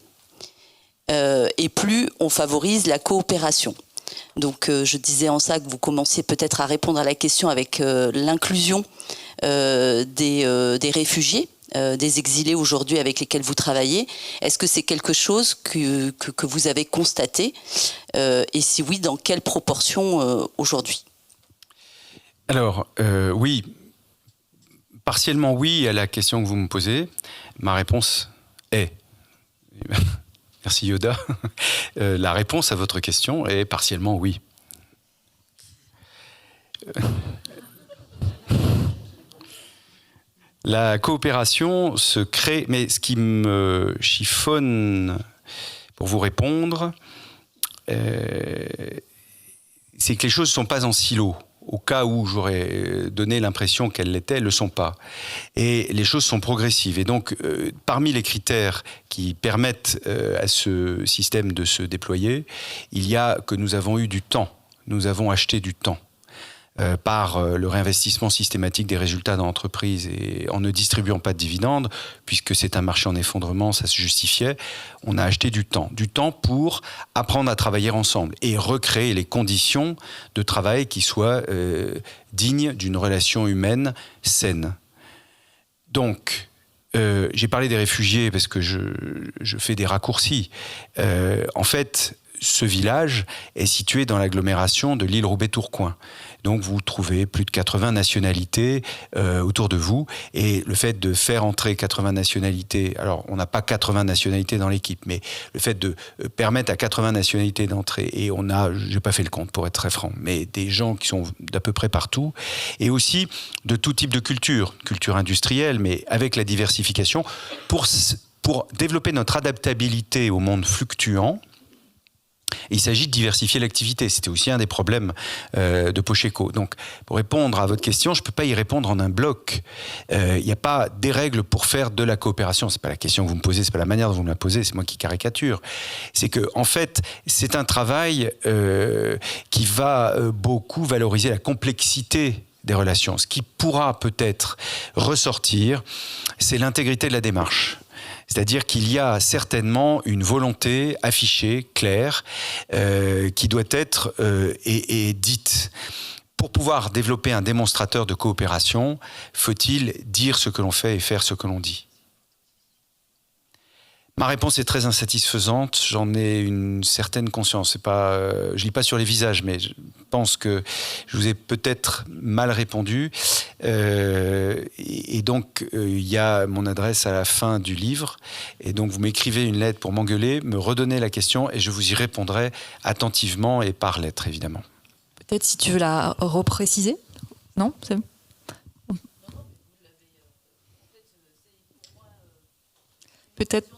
et plus on favorise la coopération. Donc je disais en ça que vous commenciez peut-être à répondre à la question avec l'inclusion des réfugiés, des exilés aujourd'hui avec lesquels vous travaillez. Est-ce que c'est quelque chose que vous avez constaté et si oui, dans quelle proportion aujourd'hui ? Alors, oui, partiellement oui à la question que vous me posez. Ma réponse est, merci Yoda, la réponse à votre question est partiellement oui. La coopération se crée, mais ce qui me chiffonne pour vous répondre, c'est que les choses ne sont pas en silo. Au cas où j'aurais donné l'impression qu'elles l'étaient, elles ne le sont pas. Et les choses sont progressives. Et donc, parmi les critères qui permettent à ce système de se déployer, il y a que nous avons eu du temps. Nous avons acheté du temps. Par le réinvestissement systématique des résultats dans l'entreprise et en ne distribuant pas de dividendes, puisque c'est un marché en effondrement, ça se justifiait, on a acheté du temps pour apprendre à travailler ensemble et recréer les conditions de travail qui soient dignes d'une relation humaine saine. Donc, j'ai parlé des réfugiés parce que je fais des raccourcis. En fait, ce village est situé dans l'agglomération de l'île Roubaix-Tourcoing. Donc vous trouvez plus de 80 nationalités autour de vous. Et le fait de faire entrer 80 nationalités, alors on n'a pas 80 nationalités dans l'équipe, mais le fait de permettre à 80 nationalités d'entrer, et on a, j'ai pas fait le compte pour être très franc, mais des gens qui sont d'à peu près partout, et aussi de tout type de culture industrielle, mais avec la diversification, pour développer notre adaptabilité au monde fluctuant, Et il s'agit de diversifier l'activité. C'était aussi un des problèmes de Pocheco. Donc, pour répondre à votre question, je ne peux pas y répondre en un bloc. Il n'y a pas des règles pour faire de la coopération. Ce n'est pas la question que vous me posez, ce n'est pas la manière dont vous me la posez, c'est moi qui caricature. C'est que, en fait, c'est un travail qui va beaucoup valoriser la complexité des relations. Ce qui pourra peut-être ressortir, c'est l'intégrité de la démarche. C'est-à-dire qu'il y a certainement une volonté affichée, claire, qui doit être et dite. Pour pouvoir développer un démonstrateur de coopération, faut-il dire ce que l'on fait et faire ce que l'on dit ? Ma réponse est très insatisfaisante, j'en ai une certaine conscience. C'est pas, je lis pas sur les visages, mais je pense que je vous ai peut-être mal répondu. Et donc, il y a mon adresse à la fin du livre. Et donc, vous m'écrivez une lettre pour m'engueuler, me redonner la question, et je vous y répondrai attentivement et par lettre, évidemment. Peut-être si tu veux la repréciser ? Non ? C'est... Peut-être.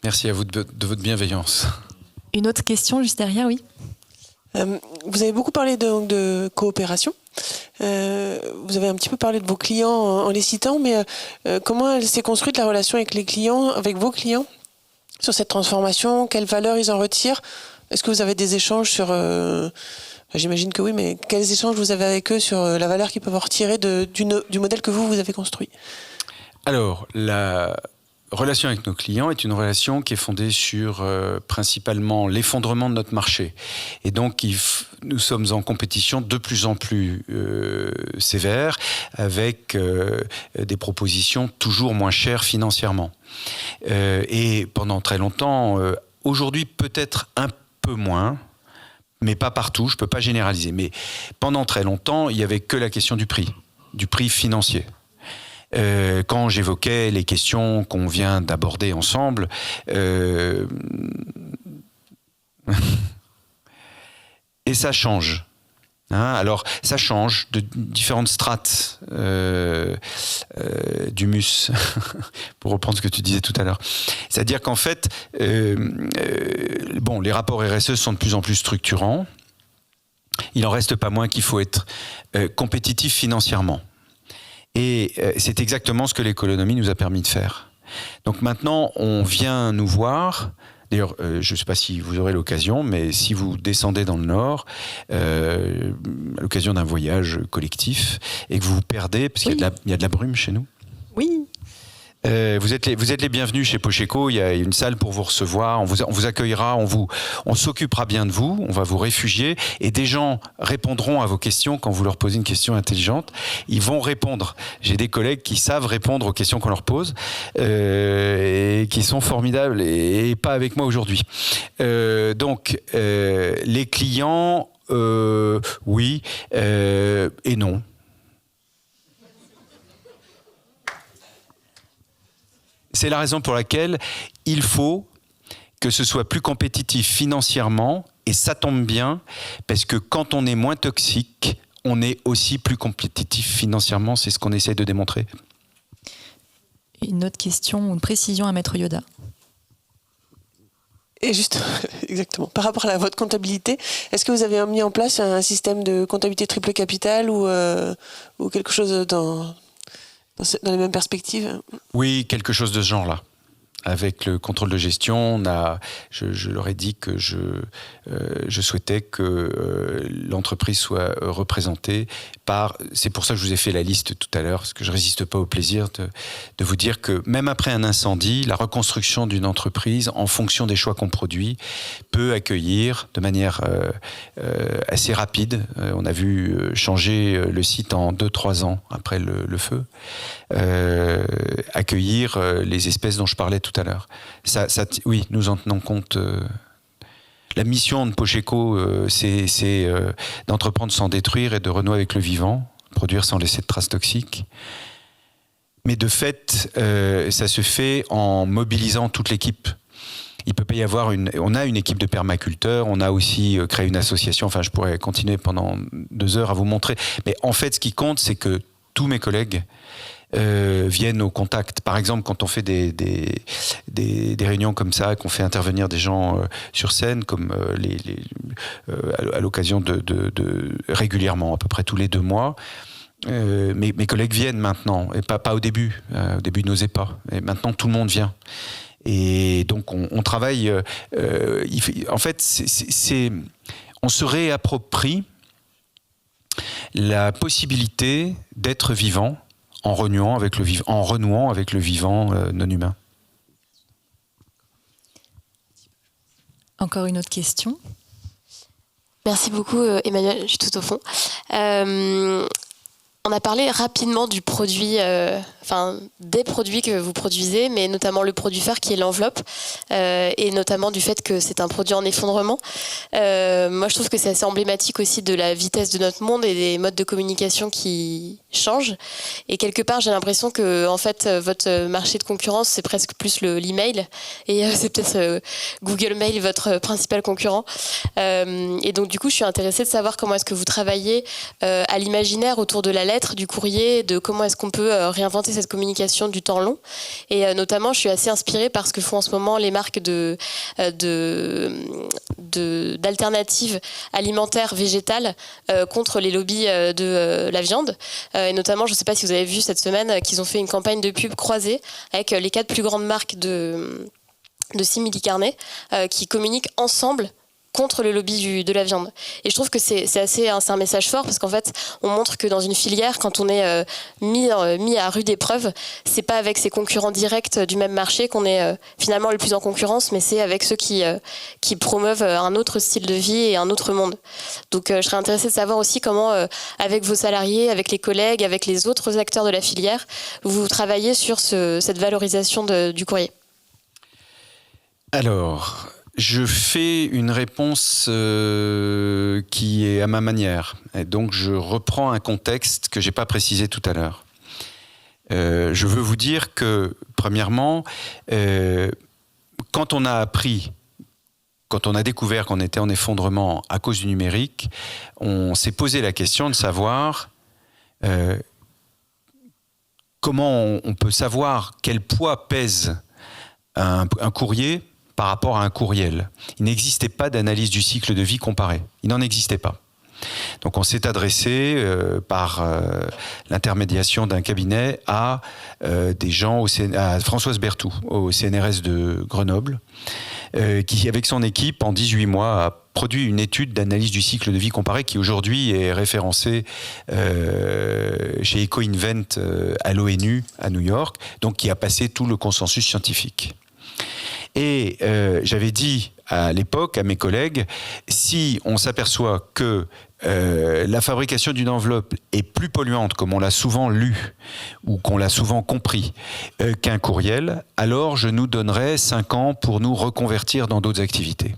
Merci à vous de votre bienveillance. Une autre question juste derrière, oui. Vous avez beaucoup parlé de coopération. Vous avez un petit peu parlé de vos clients en les citant, mais comment elle s'est construite la relation avec les clients, avec vos clients, sur cette transformation? Quelles valeurs ils en retirent? Est-ce que vous avez des échanges sur... j'imagine que oui, mais quels échanges vous avez avec eux sur la valeur qu'ils peuvent en retirer du modèle que vous avez construit? Alors, la relation avec nos clients est une relation qui est fondée sur principalement l'effondrement de notre marché. Et donc, nous sommes en compétition de plus en plus sévère avec des propositions toujours moins chères financièrement. Et pendant très longtemps, aujourd'hui peut-être un peu moins, mais pas partout, je ne peux pas généraliser. Mais pendant très longtemps, il n'y avait que la question du prix financier. Quand j'évoquais les questions qu'on vient d'aborder ensemble, et ça change. Alors, ça change de différentes strates d'humus, pour reprendre ce que tu disais tout à l'heure. C'est-à-dire qu'en fait, les rapports RSE sont de plus en plus structurants. Il n'en reste pas moins qu'il faut être compétitif financièrement. Et c'est exactement ce que l'économie nous a permis de faire. Donc maintenant, on vient nous voir. D'ailleurs, je ne sais pas si vous aurez l'occasion, mais si vous descendez dans le Nord, à l'occasion d'un voyage collectif, et que vous vous perdez, parce qu'il y a de la brume chez nous. Oui. Vous êtes les bienvenus chez Pocheco. Il y a une salle pour vous recevoir. On vous accueillera. On s'occupera bien de vous. On va vous réfugier et des gens répondront à vos questions quand vous leur posez une question intelligente. Ils vont répondre. J'ai des collègues qui savent répondre aux questions qu'on leur pose et qui sont formidables et pas avec moi aujourd'hui. Donc les clients, oui et non. C'est la raison pour laquelle il faut que ce soit plus compétitif financièrement, et ça tombe bien, parce que quand on est moins toxique, on est aussi plus compétitif financièrement, c'est ce qu'on essaie de démontrer. Une autre question, une précision à Maître Yoda. Et juste, exactement, par rapport à votre comptabilité, est-ce que vous avez mis en place un système de comptabilité triple capital ou quelque chose dans les mêmes perspectives? Oui, quelque chose de ce genre-là. Avec le contrôle de gestion, je leur ai dit que je souhaitais que l'entreprise soit représentée par... C'est pour ça que je vous ai fait la liste tout à l'heure, parce que je ne résiste pas au plaisir de vous dire que même après un incendie, la reconstruction d'une entreprise, en fonction des choix qu'on produit, peut accueillir de manière assez rapide. On a vu changer le site en 2-3 ans après le feu. Accueillir les espèces dont je parlais tout à l'heure. Oui, nous en tenons compte. La mission de Pocheco, c'est d'entreprendre sans détruire et de renouer avec le vivant, produire sans laisser de traces toxiques. Mais de fait, ça se fait en mobilisant toute l'équipe. Il peut pas y avoir on a une équipe de permaculteurs, on a aussi créé une association, enfin je pourrais continuer pendant 2 heures à vous montrer. Mais en fait, ce qui compte, c'est que tous mes collègues viennent au contact. Par exemple, quand on fait des réunions comme ça, qu'on fait intervenir des gens sur scène, comme à l'occasion de régulièrement, à peu près tous les 2 mois, mes collègues viennent maintenant, et pas au début. Au début, ils n'osaient pas. Et maintenant, tout le monde vient. Et donc, on travaille. En fait, on se réapproprie la possibilité d'être vivant en renouant avec le vivant non humain. Encore une autre question. Merci beaucoup, Emmanuel. Je suis tout au fond. On a parlé rapidement du produit, des produits que vous produisez, mais notamment le produit phare qui est l'enveloppe, et notamment du fait que c'est un produit en effondrement. Moi, je trouve que c'est assez emblématique aussi de la vitesse de notre monde et des modes de communication qui changent. Et quelque part, j'ai l'impression que, en fait, votre marché de concurrence, c'est presque plus l'email, et c'est peut-être Google Mail votre principal concurrent. Et donc, du coup, je suis intéressée de savoir comment est-ce que vous travaillez à l'imaginaire autour de la lettre, du courrier, de comment est-ce qu'on peut réinventer cette communication du temps long. Et notamment, je suis assez inspirée par ce que font en ce moment les marques d'alternatives alimentaires végétales contre les lobbies de la viande. Et notamment, je ne sais pas si vous avez vu cette semaine qu'ils ont fait une campagne de pub croisée avec les 4 plus grandes marques de simili-carnet qui communiquent ensemble contre le lobby de la viande. Et je trouve que c'est un message fort parce qu'en fait, on montre que dans une filière, quand on est mis à rude épreuve, c'est pas avec ses concurrents directs du même marché qu'on est finalement le plus en concurrence, mais c'est avec ceux qui promeuvent un autre style de vie et un autre monde. Donc, je serais intéressée de savoir aussi comment, avec vos salariés, avec les collègues, avec les autres acteurs de la filière, vous travaillez sur cette valorisation du courrier. Alors, je fais une réponse qui est à ma manière. Et donc, je reprends un contexte que je n'ai pas précisé tout à l'heure. Je veux vous dire que, premièrement, quand on a découvert qu'on était en effondrement à cause du numérique, on s'est posé la question de savoir comment on peut savoir quel poids pèse un courrier par rapport à un courriel. Il n'existait pas d'analyse du cycle de vie comparé. Il n'en existait pas. Donc on s'est adressé par l'intermédiation d'un cabinet à des gens, à Françoise Berthoud, au CNRS de Grenoble, qui, avec son équipe, en 18 mois, a produit une étude d'analyse du cycle de vie comparé qui aujourd'hui est référencée chez EcoInvent à l'ONU à New York, donc qui a passé tout le consensus scientifique. Et j'avais dit à l'époque à mes collègues, si on s'aperçoit que la fabrication d'une enveloppe est plus polluante, comme on l'a souvent lu ou qu'on l'a souvent compris, qu'un courriel, alors je nous donnerai 5 ans pour nous reconvertir dans d'autres activités.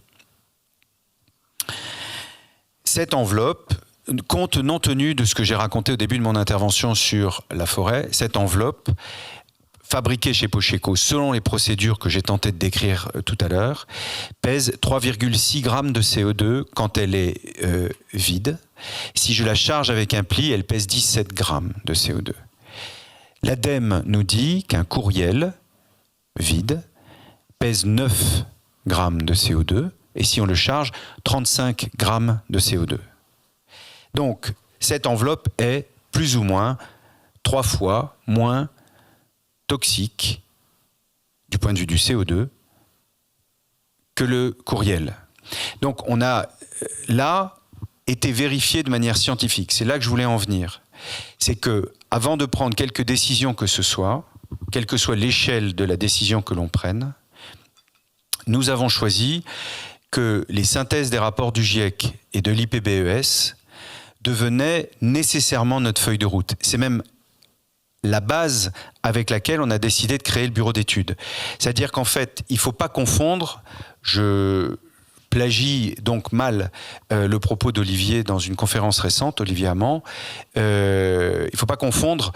Cette enveloppe, compte non tenu de ce que j'ai raconté au début de mon intervention sur la forêt, cette enveloppe fabriquée chez Pocheco selon les procédures que j'ai tenté de décrire tout à l'heure, pèse 3,6 grammes de CO2 quand elle est vide. Si je la charge avec un pli, elle pèse 17 grammes de CO2. L'ADEME nous dit qu'un courriel vide pèse 9 grammes de CO2 et si on le charge, 35 grammes de CO2. Donc, cette enveloppe est plus ou moins 3 fois moins toxique du point de vue du CO2 que le courriel. Donc on a là été vérifié de manière scientifique. C'est là que je voulais en venir. C'est que avant de prendre quelque décision que ce soit, quelle que soit l'échelle de la décision que l'on prenne, nous avons choisi que les synthèses des rapports du GIEC et de l'IPBES devenaient nécessairement notre feuille de route. C'est même la base avec laquelle on a décidé de créer le bureau d'études. C'est-à-dire qu'en fait, il ne faut pas confondre, je plagie donc mal le propos d'Olivier dans une conférence récente, Olivier Amand, il ne faut pas confondre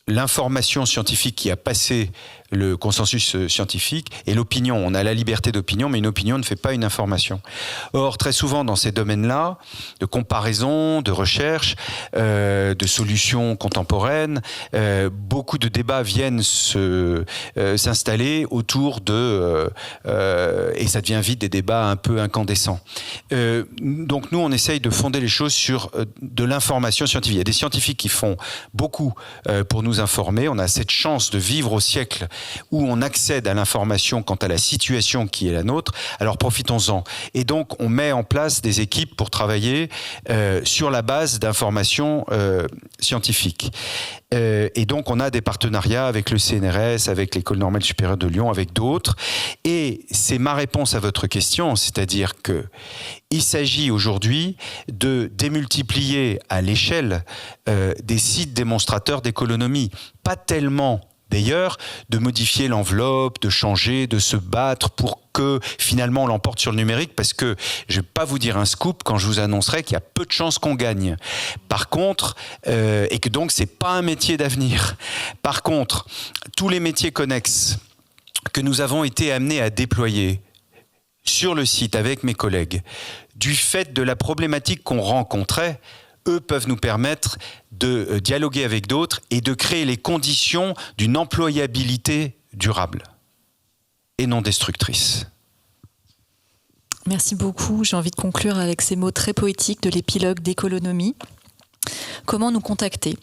l'information scientifique qui a passé le consensus scientifique et l'opinion. On a la liberté d'opinion, mais une opinion ne fait pas une information. Or, très souvent, dans ces domaines-là, de comparaison, de recherche, de solutions contemporaines, beaucoup de débats viennent s'installer autour et ça devient vite des débats un peu incandescents. Donc nous, on essaye de fonder les choses sur de l'information scientifique. Il y a des scientifiques qui font beaucoup pour nous informer. On a cette chance de vivre au siècle où on accède à l'information quant à la situation qui est la nôtre, alors profitons-en. Et donc, on met en place des équipes pour travailler sur la base d'informations scientifiques. Et donc, on a des partenariats avec le CNRS, avec l'École normale supérieure de Lyon, avec d'autres. Et c'est ma réponse à votre question, c'est-à-dire qu'il s'agit aujourd'hui de démultiplier à l'échelle des sites démonstrateurs d'économie. Pas tellement d'ailleurs, de modifier l'enveloppe, de changer, de se battre pour que finalement on l'emporte sur le numérique, parce que je ne vais pas vous dire un scoop quand je vous annoncerai qu'il y a peu de chances qu'on gagne. Par contre, et que donc c'est pas un métier d'avenir. Par contre, tous les métiers connexes que nous avons été amenés à déployer sur le site avec mes collègues, du fait de la problématique qu'on rencontrait, eux peuvent nous permettre de dialoguer avec d'autres et de créer les conditions d'une employabilité durable et non destructrice. Merci beaucoup. J'ai envie de conclure avec ces mots très poétiques de l'épilogue d'Économie. Comment nous contacter ?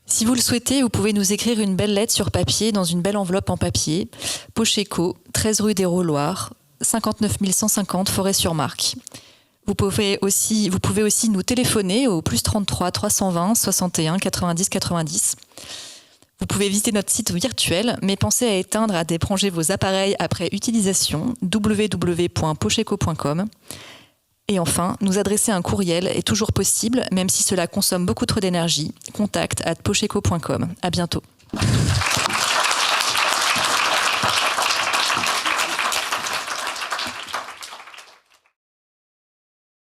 Si vous le souhaitez, vous pouvez nous écrire une belle lettre sur papier, dans une belle enveloppe en papier. Pocheco, 13 rue des Roloirs, 59 150 Forêt-sur-Marque. Vous pouvez aussi nous téléphoner au +33 320 61 90 90. Vous pouvez visiter notre site virtuel, mais pensez à éteindre, à débrancher vos appareils après utilisation, www.pocheco.com. Et enfin, nous adresser un courriel est toujours possible, même si cela consomme beaucoup trop d'énergie. contact@pocheco.com. À bientôt.